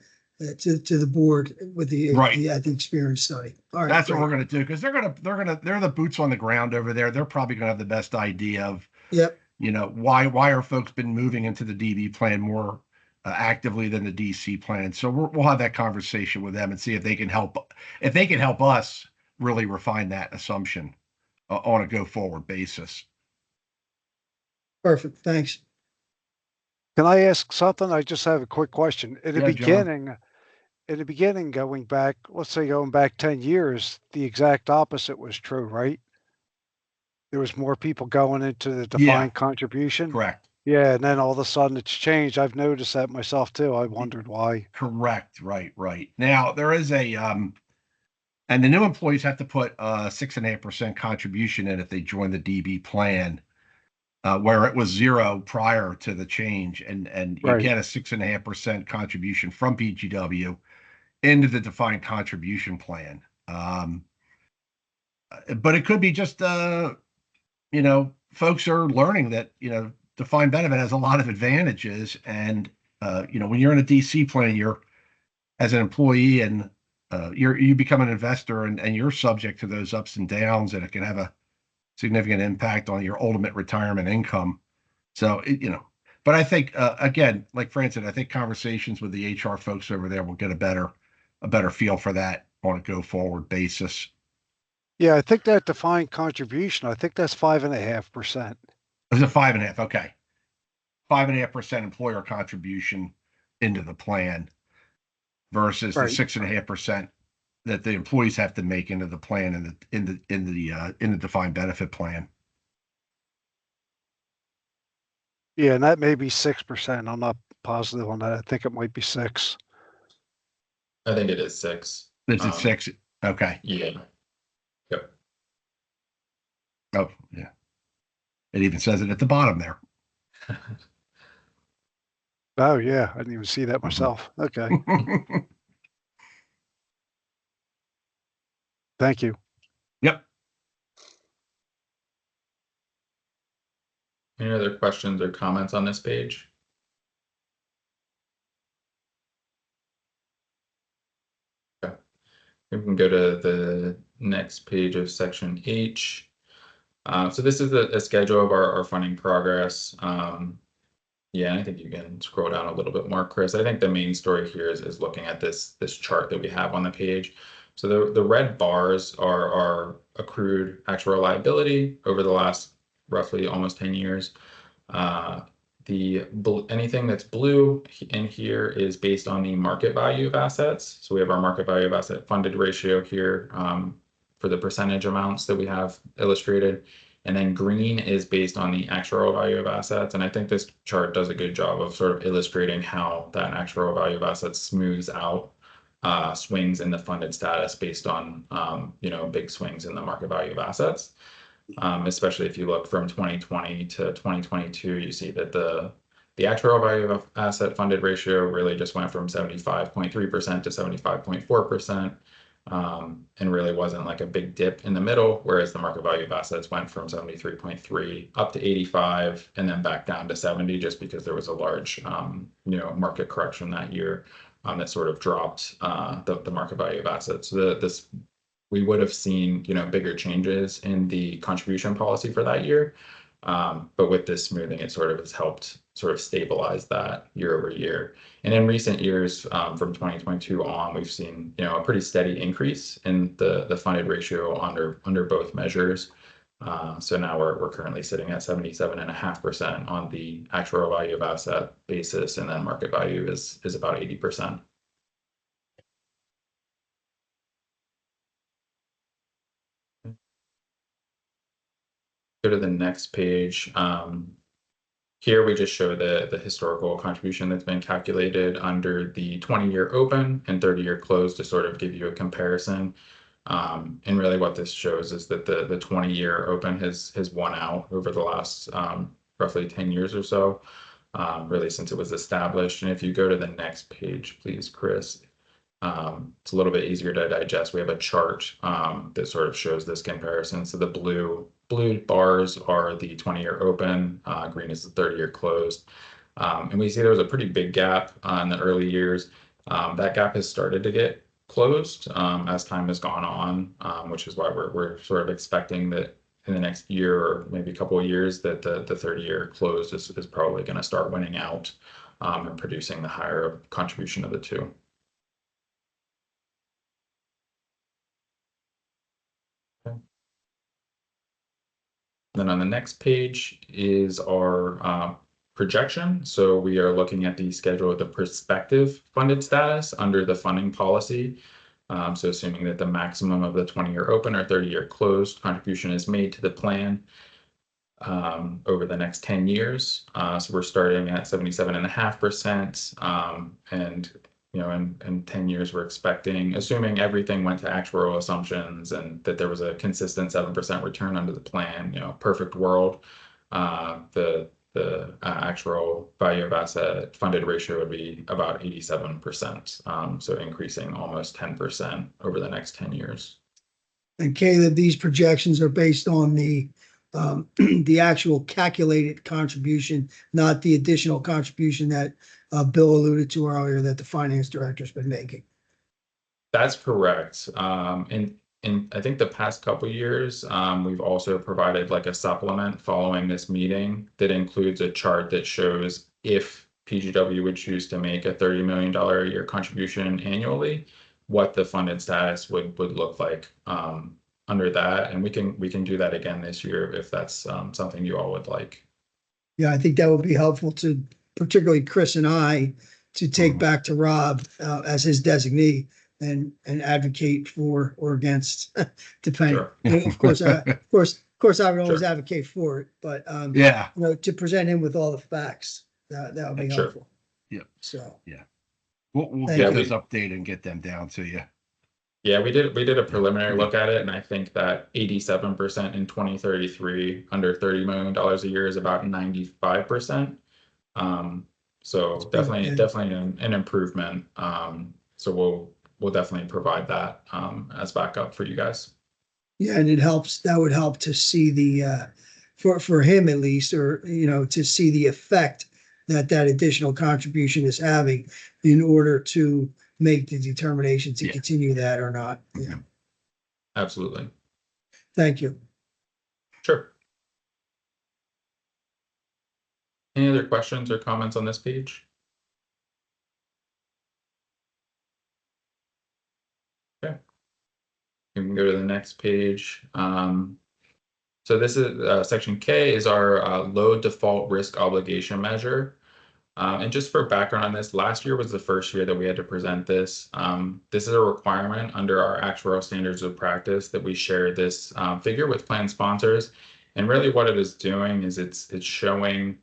board with the experience study. All right, that's what we're going to do, because they're the boots on the ground over there. They're probably going to have the best idea of why are folks been moving into the DB plan more actively than the DC plan. So we'll have that conversation with them and see if they can help us really refine that assumption on a go forward basis. Perfect. Thanks. Can I ask something? I just have a quick question. In the John. beginning, going back 10 years, the exact opposite was true, right? There was more people going into the defined contribution. Correct. Yeah, and then all of a sudden it's changed. I've noticed that myself too. I wondered why. Correct. Right. Now there is and the new employees have to put 6.5% contribution in if they join the DB plan, where it was 0 prior to the change, and you get a 6.5% contribution from PGW into the defined contribution plan. But it could be just folks are learning that defined benefit has a lot of advantages, and when you're in a DC plan, you're as an employee, and you become an investor, and you're subject to those ups and downs, and it can have a significant impact on your ultimate retirement income. So, but I think, again, like Fran said, I think conversations with the HR folks over there will get a better feel for that on a go forward basis. Yeah, I think that defined contribution, I think that's 5.5%. It's a 5.5. Okay. 5.5% employer contribution into the plan versus the 6.5% that the employees have to make into the plan in the defined benefit plan. Yeah, and that may be 6%. I'm not positive on that. I think it might be 6. I think it is 6. Is it 6? Okay. Yeah. Yep. Oh, yeah. It even says it at the bottom there. Oh, yeah. I didn't even see that myself. Okay. Thank you. Yep. Any other questions or comments on this page? Okay. We can go to the next page of section H. So this is a schedule of our funding progress. Yeah, I think you can scroll down a little bit more, Chris. I think the main story here is looking at this chart that we have on the page. So the red bars are accrued actual liability over the last roughly almost 10 years. Anything that's blue in here is based on the market value of assets. So we have our market value of asset funded ratio here for the percentage amounts that we have illustrated. And then green is based on the actuarial value of assets. And I think this chart does a good job of sort of illustrating how that actuarial value of assets smooths out swings in the funded status based on, big swings in the market value of assets. Especially if you look from 2020 to 2022, you see that the actuarial value of asset funded ratio really just went from 75.3% to 75.4%. And really wasn't like a big dip in the middle, whereas the market value of assets went from 73.3 up to 85 and then back down to 70 just because there was a large, market correction that year that sort of dropped the market value of assets. So we would have seen, bigger changes in the contribution policy for that year. But with this smoothing, it sort of has helped sort of stabilize that year over year. And in recent years, from 2022 on, we've seen, a pretty steady increase in the funded ratio under both measures. So now we're currently sitting at 77.5% on the actuarial value of asset basis, and then market value is about 80%. Go to the next page. Here we just show the historical contribution that's been calculated under the 20-year open and 30-year close to sort of give you a comparison. And really what this shows is that the 20-year open has won out over the last roughly 10 years or so, really since it was established. And if you go to the next page, please, Chris, it's a little bit easier to digest. We have a chart that sort of shows this comparison. So the blue bars are the 20-year open, green is the 30-year closed. And we see there was a pretty big gap in the early years. That gap has started to get closed as time has gone on, which is why we're sort of expecting that in the next year or maybe a couple of years that the 30-year closed is probably going to start winning out and producing the higher contribution of the two. Then on the next page is our projection. So we are looking at the schedule of the prospective funded status under the funding policy. So assuming that the maximum of the 20-year open or 30-year closed contribution is made to the plan over the next 10 years. So we're starting at 77.5%. And in 10 years, we're expecting, assuming everything went to actuarial assumptions and that there was a consistent 7% return under the plan, perfect world, the actuarial value of asset funded ratio would be about 87%. So increasing almost 10% over the next 10 years. And Caleb, these projections are based on the actual calculated contribution, not the additional contribution that Bill alluded to earlier that the finance director's been making. That's correct. And I think the past couple of years, we've also provided like a supplement following this meeting that includes a chart that shows if PGW would choose to make a $30 million a year contribution annually, what the funded status would look like under that. And we can do that again this year if that's something you all would like. Yeah, I think that would be helpful to particularly Chris and I to take back to Rob as his designee and advocate for or against, depending. Sure. Of course, I would always advocate for it, but to present him with all the facts, that would be helpful. Yep. So we'll Thank get you. those updated and get them down to you. Yeah, we did a preliminary look at it, and I think that 87% in 2033 under $30 million a year is about 95%. So definitely an improvement. So we'll definitely provide that as backup for you guys. yeah, and that would help to see the for him at least, or, to see the effect that additional contribution is having in order to make the determination to Yeah. continue that or not. Yeah. Absolutely. Thank you. Sure. Any other questions or comments on this page? Okay. You can go to the next page. So this is section K is our low default risk obligation measure. And just for background on this, last year was the first year that we had to present this. This is a requirement under our actuarial standards of practice that we share this figure with plan sponsors. And really what it is doing is it's showing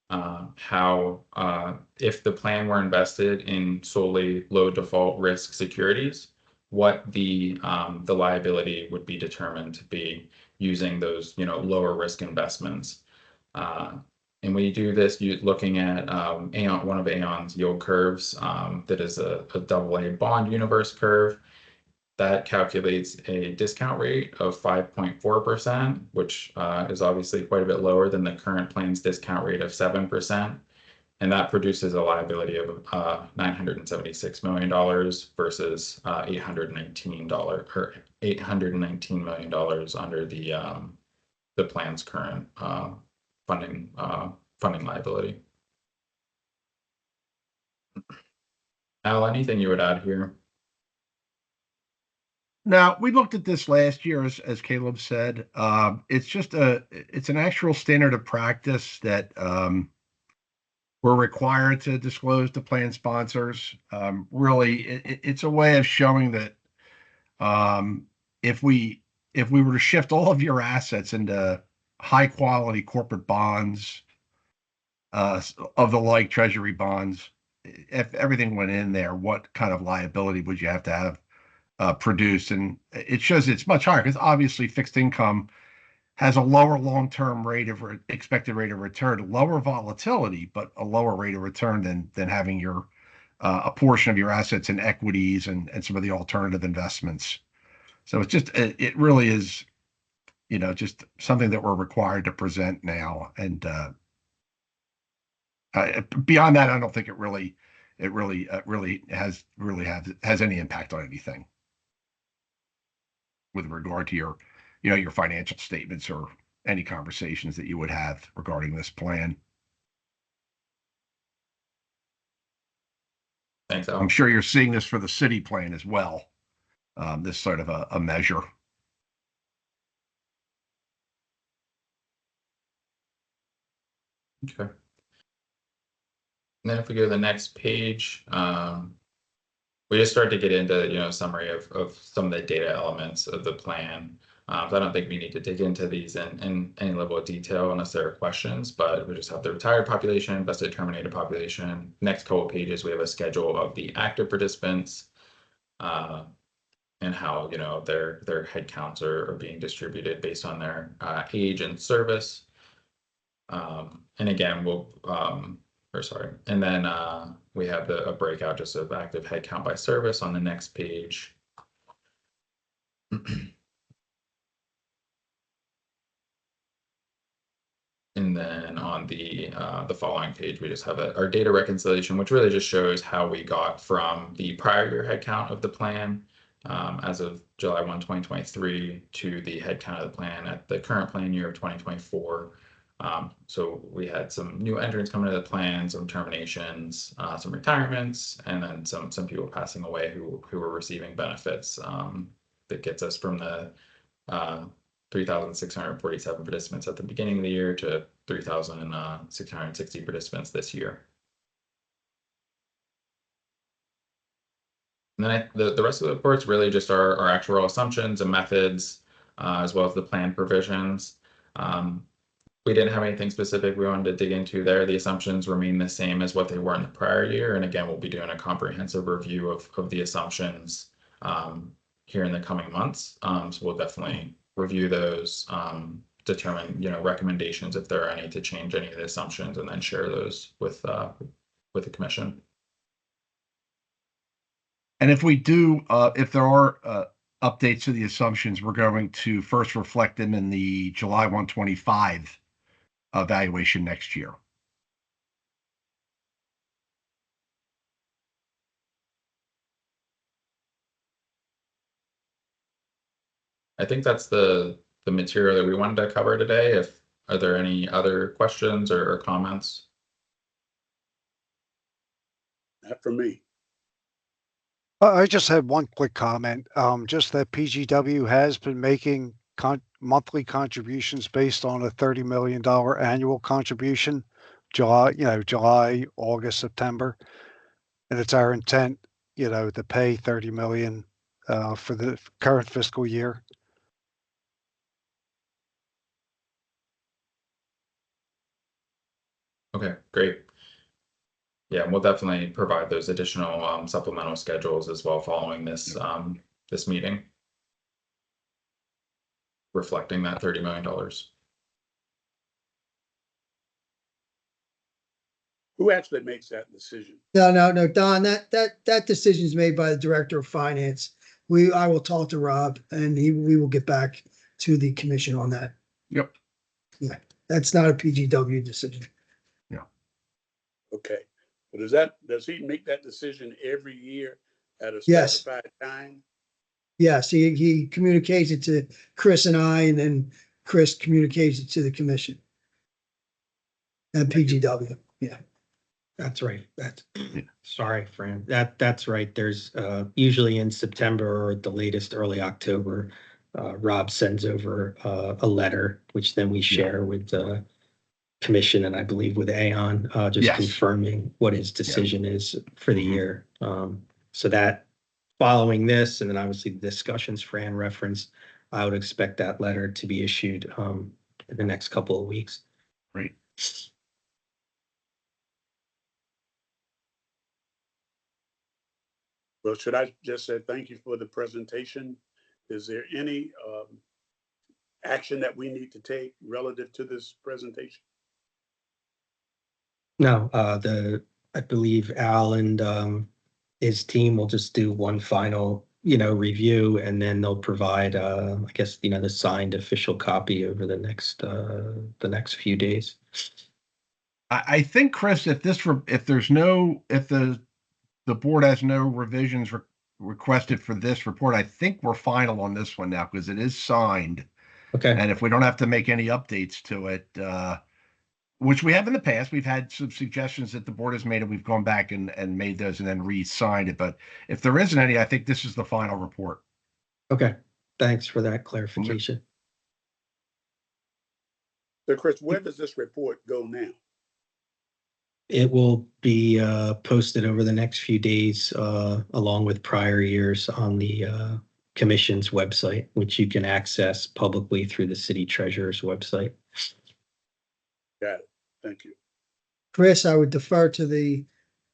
how if the plan were invested in solely low default risk securities, what the liability would be determined to be using those lower risk investments. And we do this looking at Aon, one of Aon's yield curves that is a AA bond universe curve that calculates a discount rate of 5.4%, which is obviously quite a bit lower than the current plan's discount rate of 7%. And that produces a liability of $976 million versus $819 or $819 million under the plan's current funding liability. Al, anything you would add here? Now, we looked at this last year, as Caleb said. It's an actual standard of practice that we're required to disclose to plan sponsors. Really, it's a way of showing that if we were to shift all of your assets into high quality corporate bonds of the like treasury bonds, if everything went in there, what kind of liability would you have to have produced? And it shows it's much higher because obviously fixed income has a lower long-term expected rate of return, lower volatility, but a lower rate of return than having your a portion of your assets in equities and some of the alternative investments. So it really is, just something that we're required to present now. And beyond that, I don't think it really has any impact on anything with regard to your financial statements or any conversations that you would have regarding this plan. Thanks, Al. I'm sure you're seeing this for the city plan as well. This sort of a measure. Okay. And then if we go to the next page, we just start to get into summary of some of the data elements of the plan. So I don't think we need to dig into these in any level of detail unless there are questions, but we just have the retired population, vested terminated population. Next couple pages, we have a schedule of the active participants and how their head counts are being distributed based on their age and service. And again, and then we have a breakout just of active headcount by service on the next page. And then on the following page, we just have our data reconciliation, which really just shows how we got from the prior year headcount of the plan as of July 1, 2023 to the headcount of the plan at the current plan year of 2024. So we had some new entrants coming to the plan, some terminations, some retirements, and then some people passing away who were receiving benefits. That gets us from the 3,647 participants at the beginning of the year to 3,660 participants this year. And then the rest of the reports really just our actuarial assumptions and methods, as well as the plan provisions. We didn't have anything specific we wanted to dig into there. The assumptions remain the same as what they were in the prior year. And again, we'll be doing a comprehensive review of the assumptions here in the coming months. So we'll definitely review those, determine recommendations if there are any to change any of the assumptions, and then share those with the commission. And if we do, if there are updates to the assumptions, we're going to first reflect them in the July 125 evaluation next year. I think that's the material that we wanted to cover today. Are there any other questions or comments? Not for me. I just had one quick comment, just that PGW has been making monthly contributions based on a $30 million annual contribution, July, August, September. And it's our intent, to pay 30 million, for the current fiscal year. Okay, great. Yeah, we'll definitely provide those additional supplemental schedules as well following this this meeting, reflecting that $30 million. Who actually makes that decision? No, Don, that decision is made by the Director of Finance. I will talk to Rob and we will get back to the commission on that. Yep. Yeah, that's not a PGW decision. Okay. But does he make that decision every year at a Yes. specified time? Yes, he communicates it to Chris and I, and then Chris communicates it to the commission. And PGW, yeah. That's right. Sorry, Fran. That's right. There's usually in September or at the latest early October, Rob sends over a letter, which then we share with the commission and I believe with Aon, just Yes. confirming what his decision is for the year. So that following this, and then obviously the discussions Fran referenced, I would expect that letter to be issued in the next couple of weeks. Great. Well, should I just say thank you for the presentation? Is there any action that we need to take relative to this presentation? No, I believe Al and his team will just do one final, review, and then they'll provide, I guess, the signed official copy over the next few days. I think, Chris, if the board has no revisions requested for this report, I think we're final on this one now because it is signed. Okay. And if we don't have to make any updates to it, which we have in the past, we've had some suggestions that the board has made and we've gone back and made those and then re-signed it. But if there isn't any, I think this is the final report. Okay. Thanks for that clarification. So Chris, where does this report go now? It will be posted over the next few days, along with prior years on the commission's website, which you can access publicly through the city treasurer's website. Got it. Thank you. Chris, I would defer to the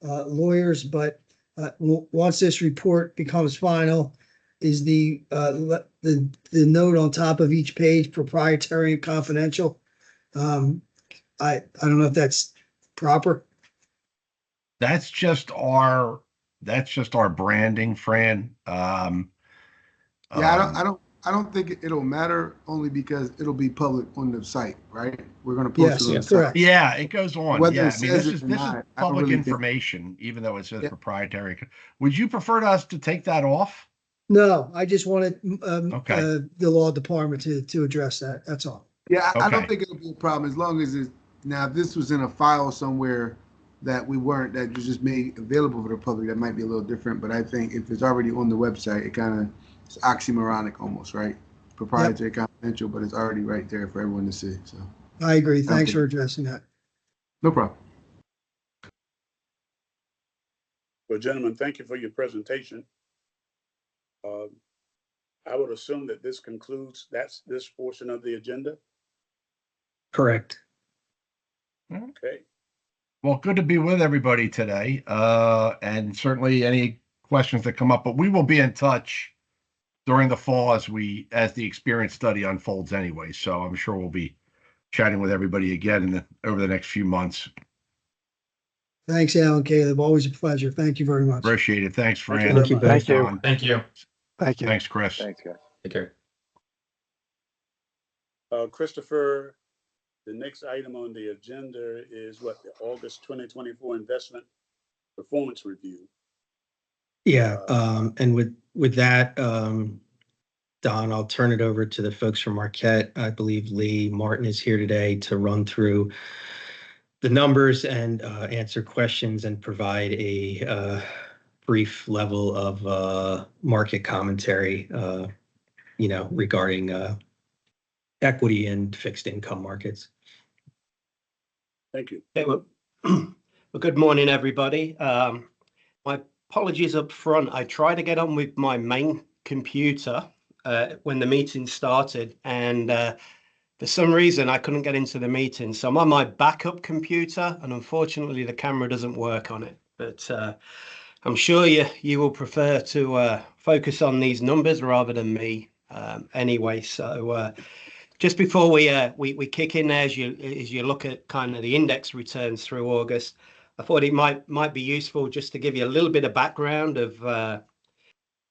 lawyers, but once this report becomes final, is the note on top of each page proprietary and confidential? I don't know if that's proper. That's just our branding, Fran. I don't think it'll matter, only because it'll be public on the site, right? We're gonna post Yes, it on the correct. site. Yeah, it goes on. Whether Yeah, it I mean, says this it is or not, I don't public really think- information, even though it says Yeah. proprietary. Would you prefer us to take that off? No, I just wanted Okay. the law department to address that. That's all. Yeah, I don't Okay. think it'll be a problem as long as now, if this was in a file somewhere that that was just made available for the public, that might be a little different. But I think if it's already on the website, it's oxymoronic almost, right? Proprietary, confidential, but it's already right there for everyone to see. So I agree. Thanks Okay. for addressing that. no problem. Well, gentlemen, thank you for your presentation. I would assume that this concludes this portion of the agenda. Correct. Okay. Well, good to be with everybody today. And certainly any questions that come up, but we will be in touch during the fall as the experience study unfolds anyway. So I'm sure we'll be chatting with everybody again over the next few months. Thanks, Alan, Caleb. Always a pleasure. Thank you very much. Appreciate it. Thanks, Thank you Fran. very much. Thank you. Don. Thank you. Thank you. Thanks, Chris. Thanks, guys. Take care. Christopher, the next item on the agenda is what, the August 2024 investment performance review. Yeah, and with that, Don, I'll turn it over to the folks from Marquette. I believe Lee Martin is here today to run through the numbers and answer questions and provide a brief level of market commentary, regarding equity and fixed income markets. Thank you. Okay, well, good morning, everybody. My apologies up front. I tried to get on with my main computer when the meeting started, and for some reason I couldn't get into the meeting. So I'm on my backup computer, and unfortunately the camera doesn't work on it. But I'm sure you will prefer to focus on these numbers rather than me anyway. So just before we kick in there, as you look at kind of the index returns through August, I thought it might be useful just to give you a little bit of background of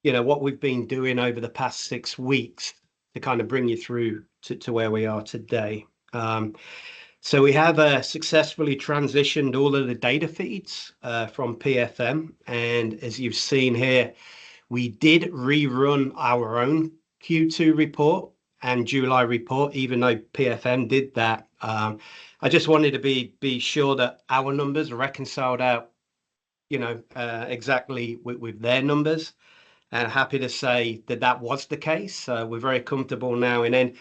what we've been doing over the past 6 weeks to kind of bring you through to where we are today. So we have successfully transitioned all of the data feeds from PFM, and as you've seen here, we did rerun our own Q2 report and July report, even though PFM did that. I just wanted to be sure that our numbers are reconciled out, exactly with their numbers. And happy to say that was the case. We're very comfortable now in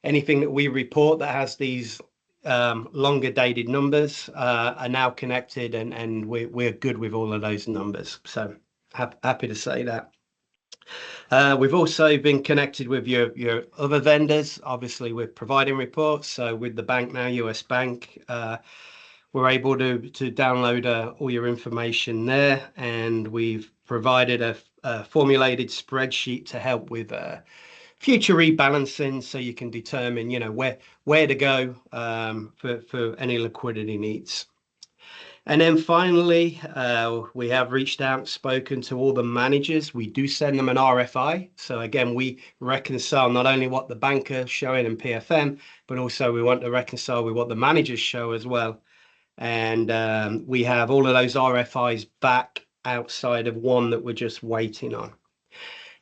anything that we report that has these longer dated numbers are now connected, and we're good with all of those numbers. So happy to say that. We've also been connected with your other vendors. Obviously, we're providing reports. So with the bank now, US Bank, we're able to download all your information there, and we've provided a formulated spreadsheet to help with future rebalancing, so you can determine, where to go for any liquidity needs. And then finally, we have reached out and spoken to all the managers. We do send them an RFI. So again, we reconcile not only what the banker is showing in PFM, but also we want to reconcile with what the managers show as well. And we have all of those RFIs back outside of one that we're just waiting on.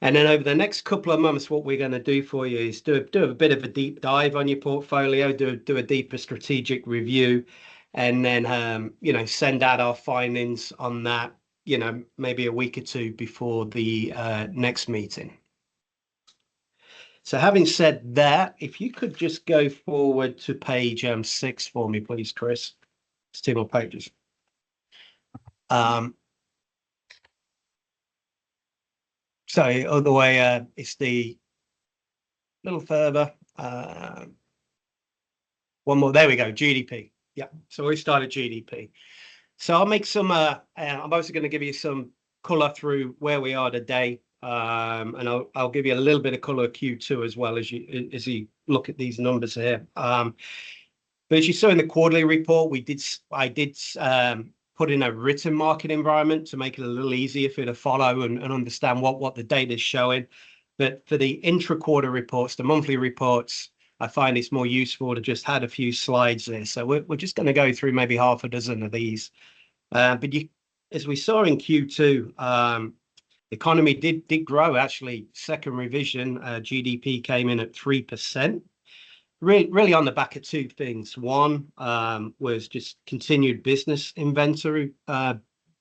And then over the next couple of months, what we're going to do for you is do a bit of a deep dive on your portfolio, do a deeper strategic review, and then, send out our findings on that, maybe a week or two before the next meeting. So having said that, if you could just go forward to page 6 for me, please, Chris. It's 2 more pages. So other way, it's the little further. One more. There we go. GDP. Yeah. So we started GDP. So I'll make some. I'm also going to give you some color through where we are today, and I'll give you a little bit of color Q2 as well as you look at these numbers here. But as you saw in the quarterly report, I did put in a written market environment to make it a little easier for you to follow and understand what the data is showing. But for the intra-quarter reports, the monthly reports, I find it's more useful to just add a few slides there. So we're just going to go through maybe half a dozen of these. But as we saw in Q2, the economy did grow. Actually, second revision, GDP came in at 3%. Really on the back of 2 things. One was just continued business inventory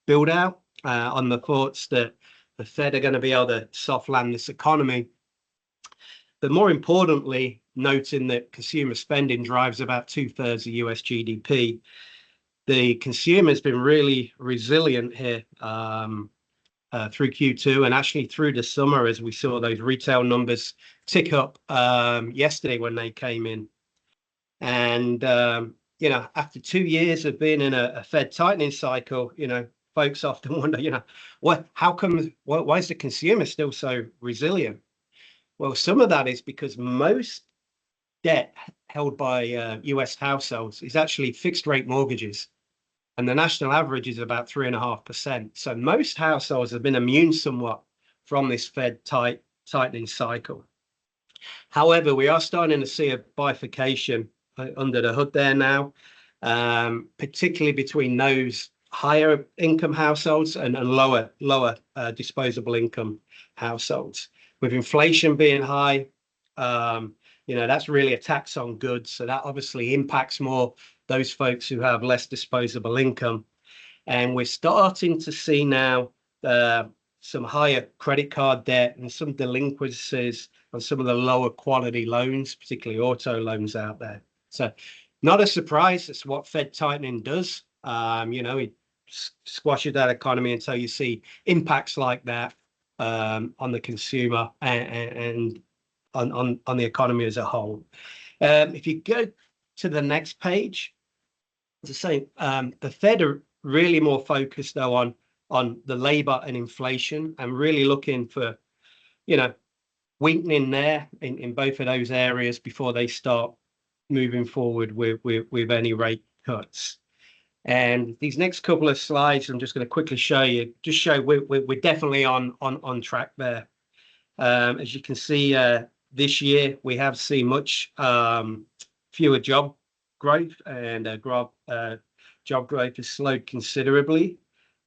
build out on the thoughts that the Fed are going to be able to soft land this economy. But more importantly, noting that consumer spending drives about 2/3 of US GDP. The consumer has been really resilient here through Q2 and actually through the summer, as we saw those retail numbers tick up yesterday when they came in. And, after 2 years of being in a Fed tightening cycle, folks often wonder, why is the consumer still so resilient? Well, some of that is because most debt held by US households is actually fixed rate mortgages. And the national average is about 3.5%. So most households have been immune somewhat from this Fed tightening cycle. However, we are starting to see a bifurcation under the hood there now, particularly between those higher income households and lower disposable income households. With inflation being high, that's really a tax on goods. So that obviously impacts more those folks who have less disposable income. And we're starting to see now some higher credit card debt and some delinquencies on some of the lower quality loans, particularly auto loans out there. So not a surprise. It's what Fed tightening does. It squashes that economy until you see impacts like that on the consumer and on the economy as a whole. If you go to the next page, to say the Fed are really more focused though on the labor and inflation, and really looking for weakening there in both of those areas before they start moving forward with any rate cuts. And these next couple of slides, I'm just going to quickly show you, we're definitely on track there. As you can see, this year we have seen much fewer job growth, and job growth has slowed considerably.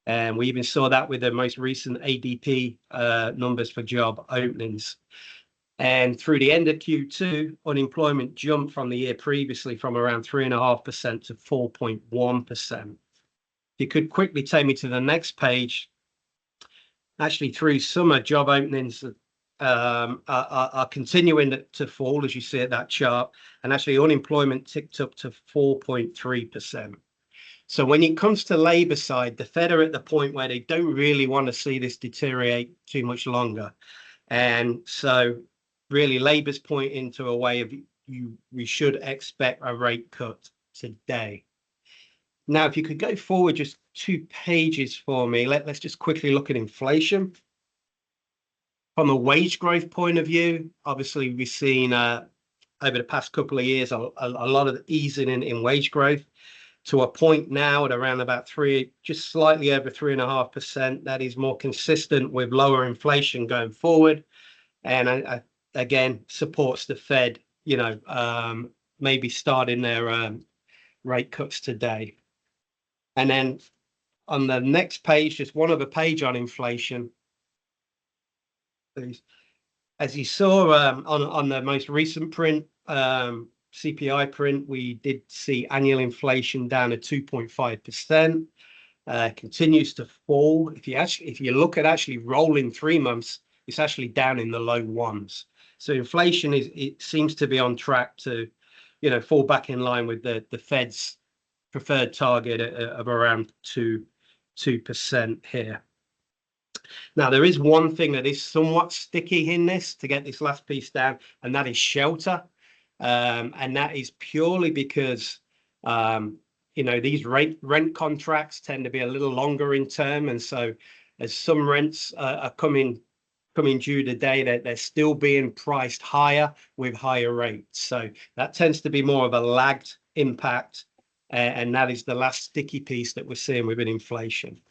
And we even saw that with the most recent ADP numbers for job openings. And through the end of Q2, unemployment jumped from the year previously from around 3.5% to 4.1%. If you could quickly take me to the next page, actually through summer, job openings are continuing to fall, as you see at that chart, and actually unemployment ticked up to 4.3%. So when it comes to labor side, the Fed are at the point where they don't really want to see this deteriorate too much longer. And so really labor's pointing to a way of we should expect a rate cut today. Now, if you could go forward just 2 pages for me, let's just quickly look at inflation. From a wage growth point of view, obviously we've seen over the past couple of years a lot of easing in wage growth, to a point now at around about just slightly over 3.5%. That is more consistent with lower inflation going forward, and again supports the Fed, maybe starting their rate cuts today. And then on the next page, just one other page on inflation. As you saw on the most recent print, CPI print, we did see annual inflation down at 2.5%. Continues to fall. If you look at actually rolling 3 months, it's actually down in the low ones. So inflation it seems to be on track to, fall back in line with the Fed's preferred target of around 2% here. Now, there is one thing that is somewhat sticky in this to get this last piece down, and that is shelter. And that is purely because, these rent contracts tend to be a little longer in term. And so as some rents are coming due today, they're still being priced higher with higher rates. So that tends to be more of a lagged impact. And that is the last sticky piece that we're seeing within inflation.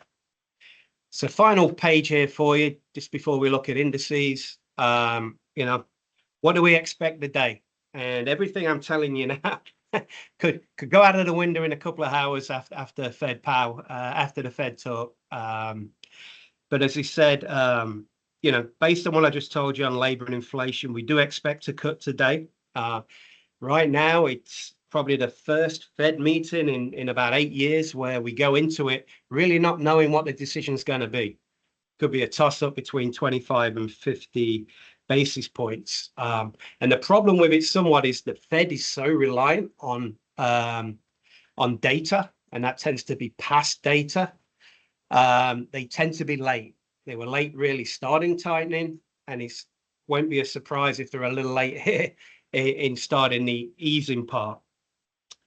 So final page here for you, just before we look at indices. What do we expect today? And everything I'm telling you now could go out of the window in a couple of hours after the Fed talk. But as I said, based on what I just told you on labor and inflation, we do expect to cut today. Right now, it's probably the first Fed meeting in about 8 years where we go into it really not knowing what the decision is going to be. Could be a toss-up between 25 and 50 basis points. And the problem with it somewhat is the Fed is so reliant on data, and that tends to be past data. They tend to be late. They were late really starting tightening, and it won't be a surprise if they're a little late here in starting the easing part.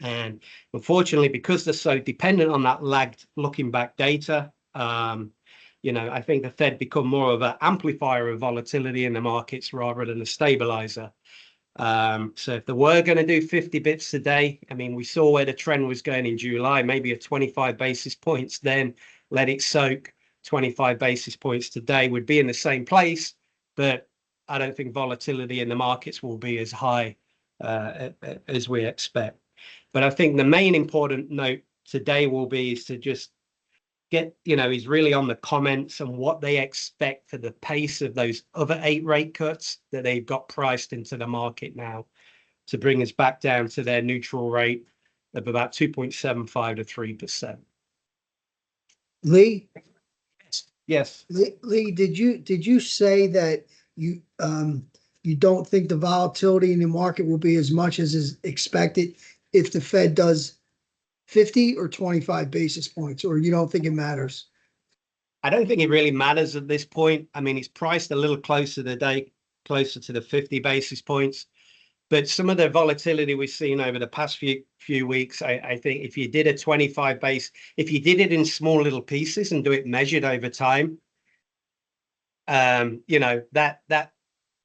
And unfortunately, because they're so dependent on that lagged looking back data, I think the Fed become more of an amplifier of volatility in the markets rather than a stabilizer. So if they were going to do 50 bits a day, we saw where the trend was going in July, maybe at 25 basis points, then let it soak. 25 basis points today would be in the same place, but I don't think volatility in the markets will be as high as we expect. But I think the main important note today will be is to just get, is really on the comments and what they expect for the pace of those other 8 rate cuts that they've got priced into the market now to bring us back down to their neutral rate of about 2.75 to 3%. Lee, Yes. Lee, did you say that you don't think the volatility in the market will be as much as is expected if the Fed does 50 or 25 basis points, or you don't think it matters? I don't think it really matters at this point. I mean, it's priced a little closer today, closer to the 50 basis points. But some of the volatility we've seen over the past few weeks, I think if you did a 25 base, if you did it in small little pieces and do it measured over time, that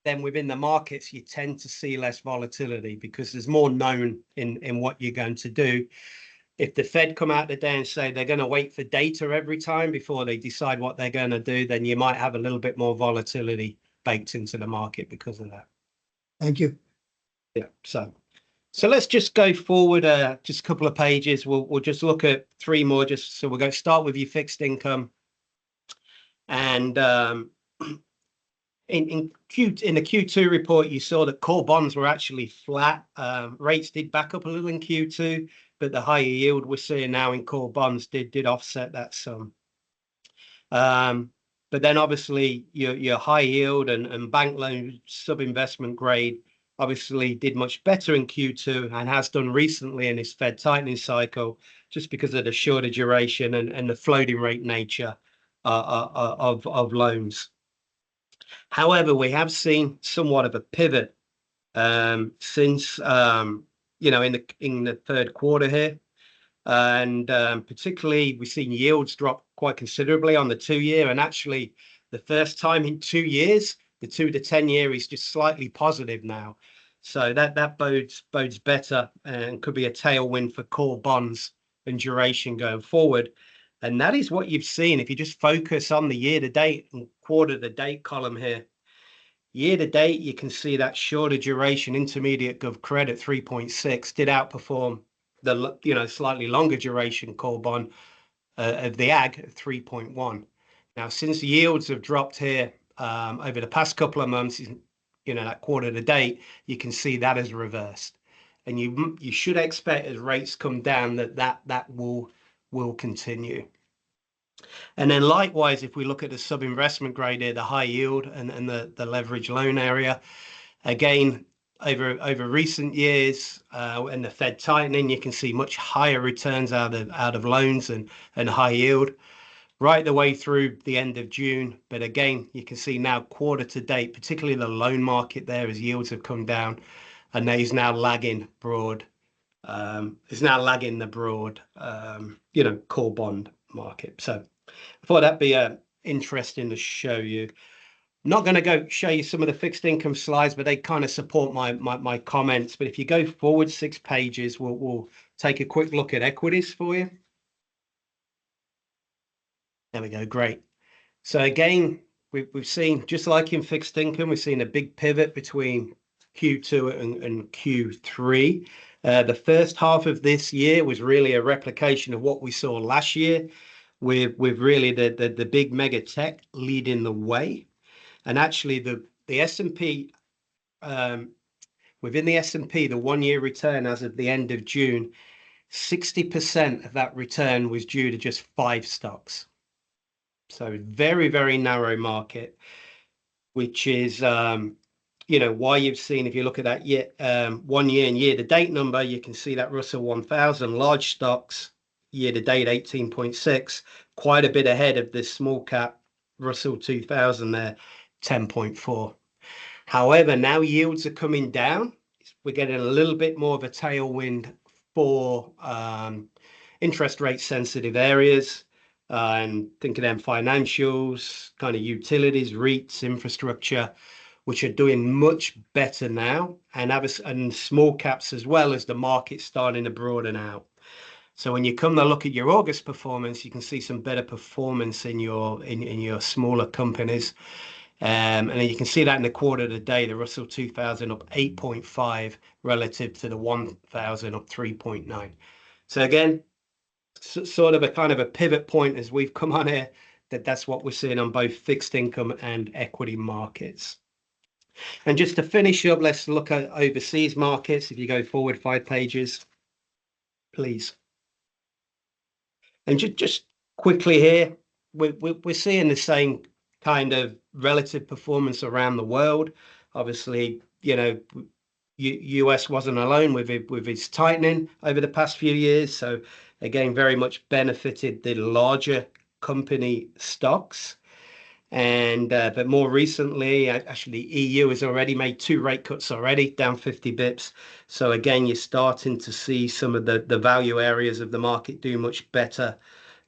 then within the markets, you tend to see less volatility because there's more known in what you're going to do. If the Fed come out today and say they're going to wait for data every time before they decide what they're going to do, then you might have a little bit more volatility baked into the market because of that. Thank you. Yeah. So let's just go forward just a couple of pages. We'll just look at 3 more. Just so we're going to start with your fixed income, and in the Q2 report, you saw that core bonds were actually flat. Rates did back up a little in Q2, but the higher yield we're seeing now in core bonds did offset that some. But then obviously your high yield and bank loan sub-investment grade obviously did much better in Q2 and has done recently in this Fed tightening cycle, just because of the shorter duration and the floating rate nature of loans. However, we have seen somewhat of a pivot since in the third quarter here, and particularly we've seen yields drop quite considerably on the 2-year, and actually the first time in 2 years the 2 to 10 year is just slightly positive now, so that bodes better and could be a tailwind for core bonds and duration going forward. And that is what you've seen if you just focus on the year to date and quarter to date column here. Year to date, you can see that shorter duration intermediate gov credit 3.6 did outperform the slightly longer duration core bond of the ag at 3.1. Now, since the yields have dropped here over the past couple of months, that quarter to date, you can see that has reversed, and you should expect as rates come down that will continue. And then likewise, if we look at the sub-investment grade here, the high yield and the leverage loan area, again, over recent years and the Fed tightening, you can see much higher returns out of loans and high yield right the way through the end of June. But again, you can see now quarter to date, particularly the loan market there, as yields have come down, and that is now lagging broad. Is now lagging the broad, core bond market. So I thought that'd be interesting to show you. I'm not going to go show you some of the fixed income slides, but they kind of support my comments. But if you go forward 6 pages, we'll take a quick look at equities for you. There we go. Great. So again, we've seen, just like in fixed income, we've seen a big pivot between Q2 and Q3. The first half of this year was really a replication of what we saw last year, with really the big mega tech leading the way. And actually the S&P, within the S&P, the 1-year return as of the end of June, 60% of that return was due to just 5 stocks. So very, very narrow market, which is, why you've seen, if you look at that 1 year and year to date number, you can see that Russell 1000 large stocks year to date 18.6, quite a bit ahead of this small cap Russell 2000 there, 10.4. However, now yields are coming down. We're getting a little bit more of a tailwind for interest rate sensitive areas, and think of them financials, kind of utilities, REITs, infrastructure, which are doing much better now, and small caps as well, as the market's starting to broaden out. So when you come to look at your August performance, you can see some better performance in your smaller companies. And then you can see that in the quarter to date, the Russell 2000 up 8.5 relative to the 1000 up 3.9. So again, sort of a kind of a pivot point as we've come on here, that's what we're seeing on both fixed income and equity markets. And just to finish up, let's look at overseas markets. If you go forward 5 pages, please. And just quickly here, we're seeing the same kind of relative performance around the world. Obviously, you know, US wasn't alone with its tightening over the past few years. So again, very much benefited the larger company stocks. And but more recently, actually, EU has already made 2 rate cuts already, down 50 bips. So again, you're starting to see some of the value areas of the market do much better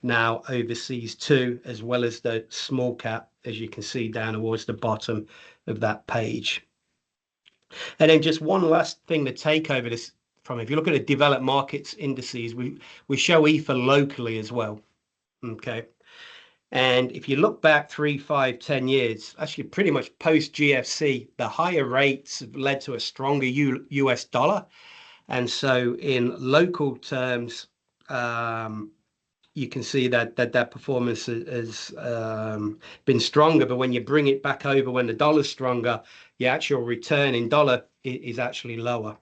now overseas too, as well as the small cap, as you can see down towards the bottom of that page. And then just one last thing to take over this from, if you look at the developed markets indices, we show EFA locally as well. Okay. And if you look back 3, 5, 10 years, actually pretty much post GFC, the higher rates have led to a stronger US dollar. And so in local terms, you can see that performance has been stronger. But when you bring it back over, when the dollar's stronger, your actual return in dollar is actually lower.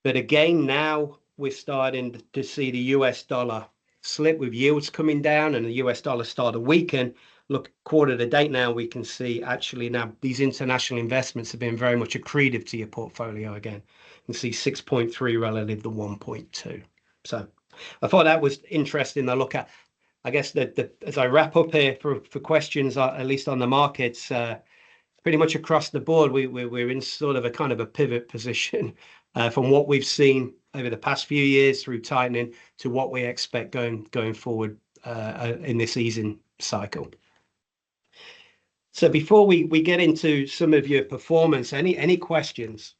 But again, now we're starting to see the US dollar slip with yields coming down and the US dollar start to weaken. Look, quarter to date now, we can see actually now these international investments have been very much accretive to your portfolio again. You can see 6.3 relative to 1.2. So I thought that was interesting to look at. I guess that as I wrap up here for questions, at least on the markets, pretty much across the board, we're in sort of a kind of a pivot position from what we've seen over the past few years through tightening to what we expect going forward in this easing cycle. So before we get into some of your performance, any questions?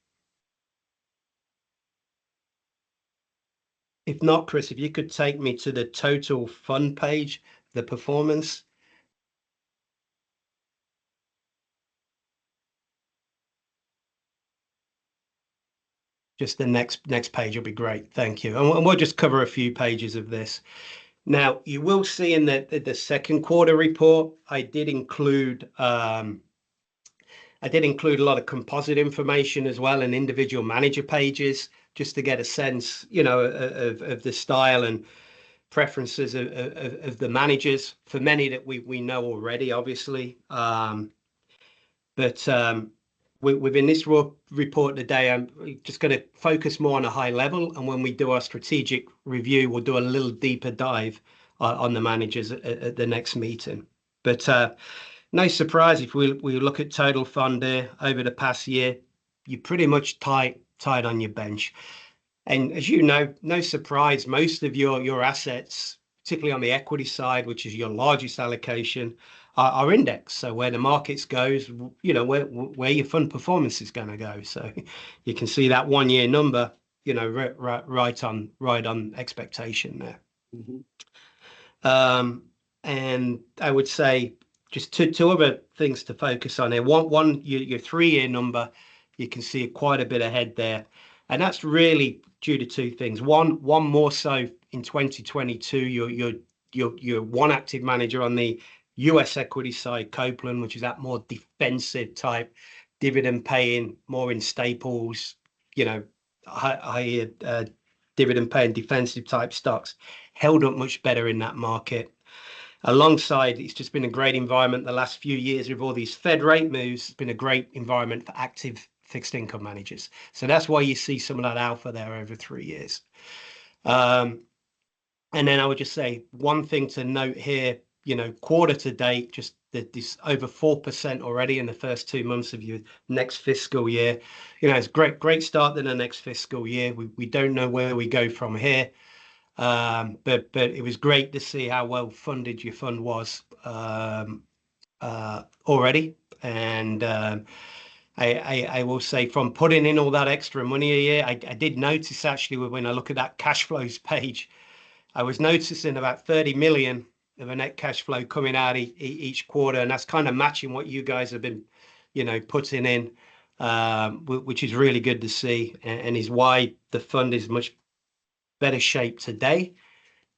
If not, Chris, if you could take me to the total fund page, the performance. Just the next page will be great. Thank you. And we'll just cover a few pages of this. Now, you will see in the second quarter report, I did include a lot of composite information as well and individual manager pages, just to get a sense, you know, of the style and preferences of the managers. For many that we know already, obviously, within this report today, I'm just going to focus more on a high level. And when we do our strategic review, we'll do a little deeper dive on the managers at the next meeting. But no surprise, if we look at total fund there over the past year, you're pretty much tight on your bench. And as you know, no surprise, most of your assets, particularly on the equity side, which is your largest allocation, are indexed. So where the markets goes, you know, where your fund performance is going to go. So you can see that 1 year number, you know, right on expectation there. Mm-hmm. And I would say just two other things to focus on here. One, your 3 year number, you can see quite a bit ahead there. And that's really due to 2 things. One more so in 2022, you're one active manager on the US equity side, Copeland, which is that more defensive type, dividend paying, more in staples, you know, higher dividend paying defensive type stocks, held up much better in that market. Alongside, it's just been a great environment the last few years with all these Fed rate moves. It's been a great environment for active fixed income managers. So that's why you see some of that alpha there over 3 years. And then I would just say one thing to note here, you know, quarter to date, just this over 4% already in the first 2 months of your next fiscal year. You know, it's great start to the next fiscal year. We don't know where we go from here. But it was great to see how well funded your fund was already. And I will say, from putting in all that extra money a year, I did notice actually when I look at that cash flows page, I was noticing about 30 million of a net cash flow coming out each quarter, and that's kind of matching what you guys have been, putting in, which is really good to see, and is why the fund is much better shape today.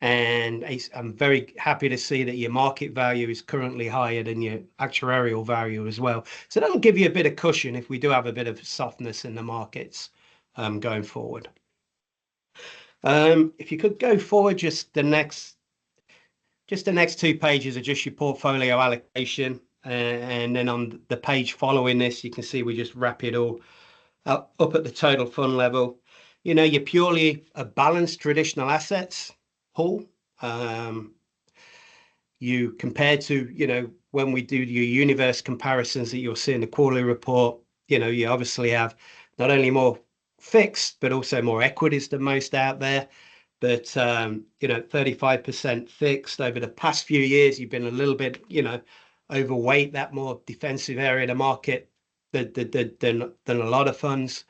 And I'm very happy to see that your market value is currently higher than your actuarial value as well. So that'll give you a bit of cushion if we do have a bit of softness in the markets going forward. If you could go forward, just the next 2 pages are just your portfolio allocation. And then on the page following this, you can see we just wrap it all up at the total fund level. You're purely a balanced traditional assets pool. You compare to, when we do your universe comparisons that you'll see in the quarterly report, you obviously have not only more fixed, but also more equities than most out there. But, 35% fixed over the past few years, you've been a little bit, overweight that more defensive area of the market than a lot of funds.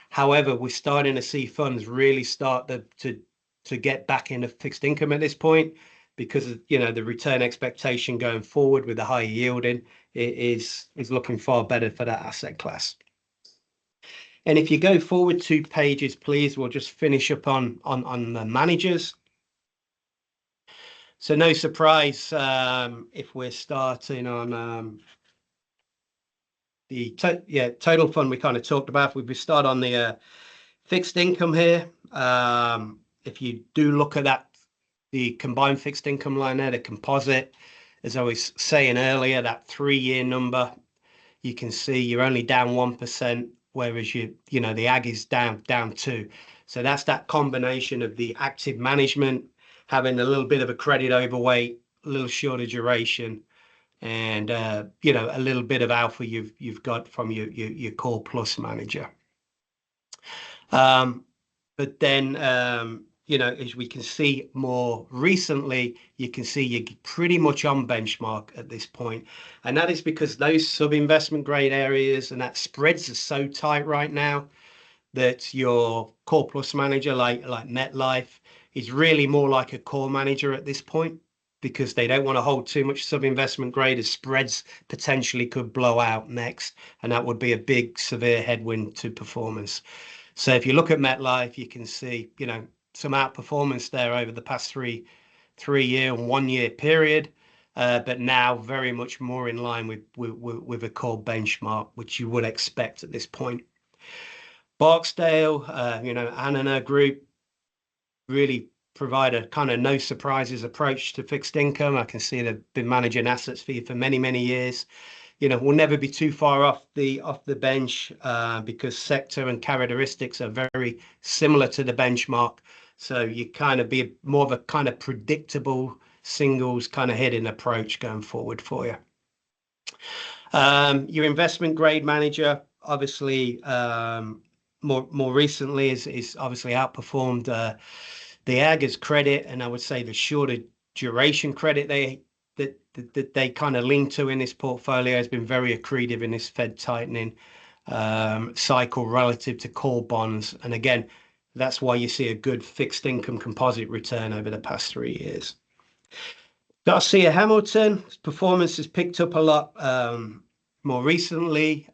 However, we're starting to see funds really start to get back into fixed income at this point, because of, the return expectation going forward with the higher yielding is looking far better for that asset class. And if you go forward 2 pages, please, we'll just finish up on the managers. So no surprise if we're starting on the total fund we kind of talked about. If we start on the fixed income here, if you do look at that, the combined fixed income line there, the composite, as I was saying earlier, that 3-year number, you can see you're only down 1%, whereas the ag is down 2%. So that's that combination of the active management, having a little bit of a credit overweight, a little shorter duration, and a little bit of alpha you've got from your core plus manager. But then as we can see more recently, you can see you're pretty much on benchmark at this point. And that is because those sub-investment grade areas and that spreads are so tight right now that your core plus manager like MetLife is really more like a core manager at this point, because they don't want to hold too much sub-investment grade, as spreads potentially could blow out next. And that would be a big, severe headwind to performance. So if you look at MetLife, you can see, some outperformance there over the past 3-year and 1-year period, but now very much more in line with a core benchmark, which you would expect at this point. Barksdale, Anna Group really provide a kind of no surprises approach to fixed income. I can see they've been managing assets for you for many, many years. We'll never be too far off the bench because sector and characteristics are very similar to the benchmark. So you kind of be more of a kind of predictable singles kind of hitting approach going forward for you. Your investment grade manager, obviously, more recently is obviously outperformed the ag credit, and I would say the shorter duration credit that they kind of lean to in this portfolio has been very accretive in this Fed tightening cycle relative to core bonds. And again, that's why you see a good fixed income composite return over the past 3 years. Garcia Hamilton, performance has picked up a lot more recently.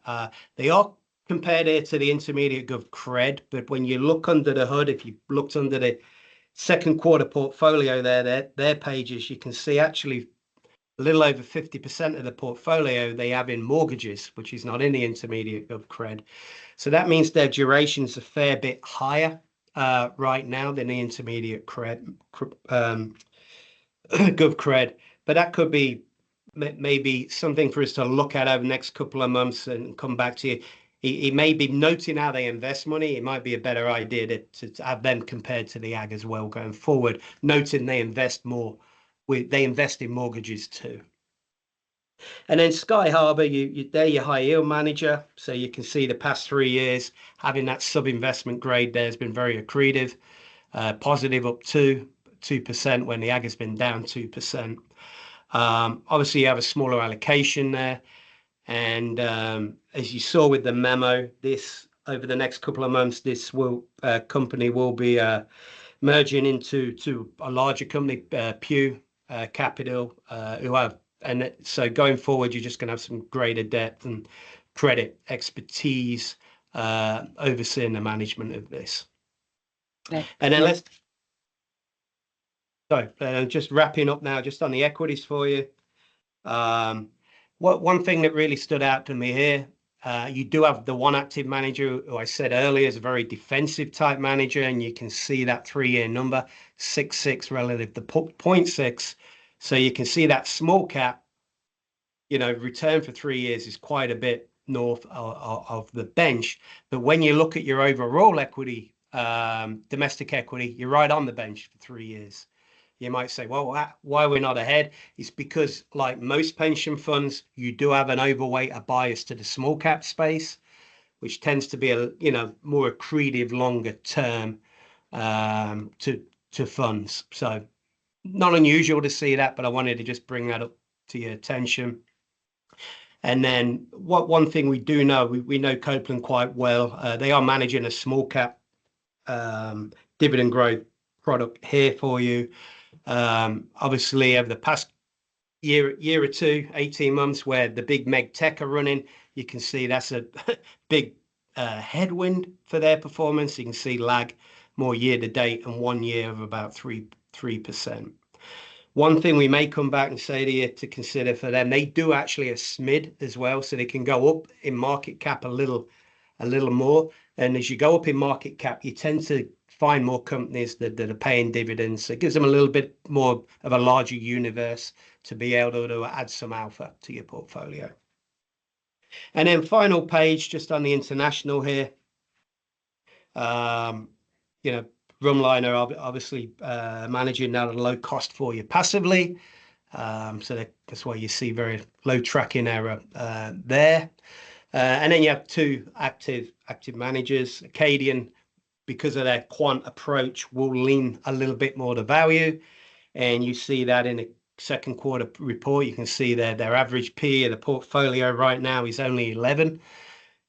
They are compared here to the intermediate gov cred, but when you look under the hood, if you looked under the second quarter portfolio their pages, you can see actually a little over 50% of the portfolio they have in mortgages, which is not in the intermediate gov cred. So that means their duration's a fair bit higher right now than the intermediate cred, gov cred. But that could be maybe something for us to look at over the next couple of months and come back to you. He may be noting how they invest money. It might be a better idea to have them compared to the ag as well going forward, noting they invest more. They invest in mortgages too. And then Sky Harbor, they're your high yield manager. So you can see the past 3 years, having that sub-investment grade there has been very accretive, positive up to 2% when the ag has been down 2%. Obviously, you have a smaller allocation there. And as you saw with the memo, this over the next couple of months, this company will be merging into a larger company, Pew capital, so going forward, you're just going to have some greater depth and credit expertise overseeing the management of this. Okay. And then just wrapping up now, just on the equities for you. One thing that really stood out to me here, you do have the one active manager who I said earlier is a very defensive type manager, and you can see that 3-year number 6.6 relative to 0.6. So you can see that small cap, return for 3 years is quite a bit north of the bench. But when you look at your overall equity, domestic equity, you're right on the bench for 3 years. You might say, well, why we're not ahead? It's because, like most pension funds, you do have an overweight, a bias to the small cap space, which tends to be more accretive longer term to funds. So not unusual to see that, but I wanted to just bring that up to your attention. And then one thing we do know, we know Copeland quite well. They are managing a small cap dividend growth product here for you. Obviously, over the past year or two, 18 months, where the big meg tech are running, you can see that's a big headwind for their performance. You can see lag more year to date and 1 year of about 3%. One thing we may come back and say to you to consider for them, they do actually a SMID as well, so they can go up in market cap a little more. And as you go up in market cap, you tend to find more companies that are paying dividends. So it gives them a little bit more of a larger universe to be able to add some alpha to your portfolio. And then final page, just on the international here. Rumliner obviously managing that at a low cost for you passively. So that's why you see very low tracking error there. And then you have two active managers. Acadian, because of their quant approach, will lean a little bit more to value. And you see that in the second quarter report. You can see their average P of the portfolio right now is only 11,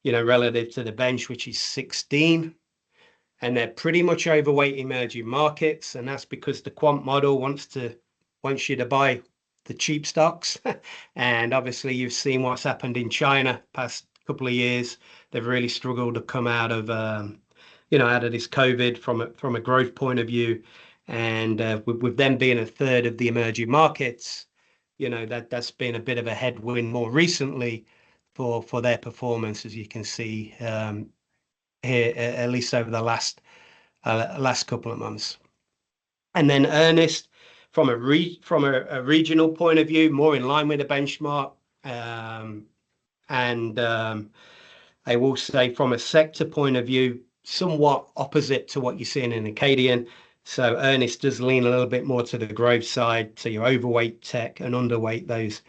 relative to the bench, which is 16. And they're pretty much overweight emerging markets. And that's because the quant model wants you to buy the cheap stocks. And obviously you've seen what's happened in China past couple of years. They've really struggled to come out of this COVID from a growth point of view. And with them being a third of the emerging markets, that's been a bit of a headwind more recently for their performance, as you can see here, at least over the last couple of months. And then Ernest, from a regional point of view, more in line with the benchmark. I will say from a sector point of view, somewhat opposite to what you're seeing in Acadian. So Ernest does lean a little bit more to the growth side. So you're overweight tech and underweight those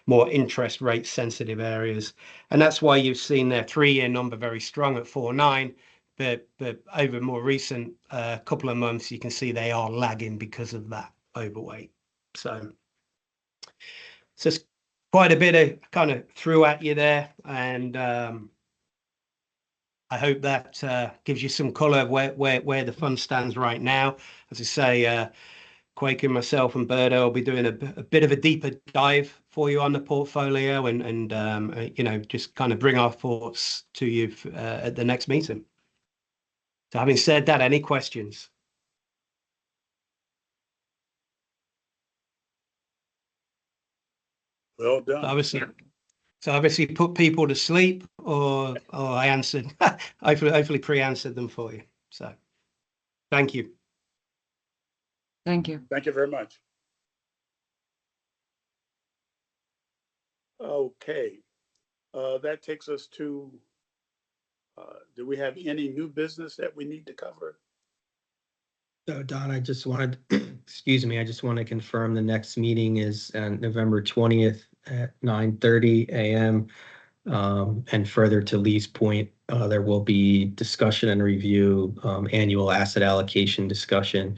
more interest rate sensitive areas. And that's why you've seen their 3-year number very strong at 4.9. But over more recent couple of months, you can see they are lagging because of that overweight. So it's quite a bit of kind of threw at you there. And I hope that gives you some color of where the fund stands right now. As I say, Quaker, myself, and Berto will be doing a bit of a deeper dive for you on the portfolio and just kind of bring our thoughts to you at the next meeting. So having said that, any questions? Well done. Obviously put people to sleep, or I answered, hopefully pre-answered them for you. So thank you. Thank you. Thank you very much. Okay, that takes us to, do we have any new business that we need to cover? So Don, I just wanted, excuse me, I just want to confirm the next meeting is November 20th at 9:30 a.m. And further to Lee's point, there will be discussion and review, annual asset allocation discussion,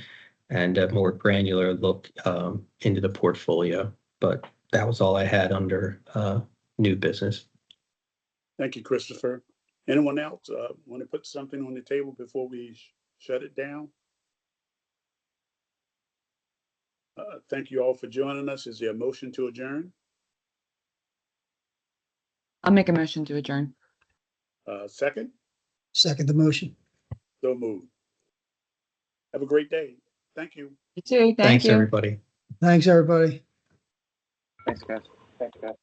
and a more granular look into the portfolio. But that was all I had under new business. Thank you, Christopher. Anyone else want to put something on the table before we shut it down? Thank you all for joining us. Is there a motion to adjourn? I'll make a motion to adjourn. Second? Second the motion. So moved. Have a great day. Thank you. You too. Thank Thanks, you. everybody. Thanks, everybody. Thanks, guys. Thanks, guys.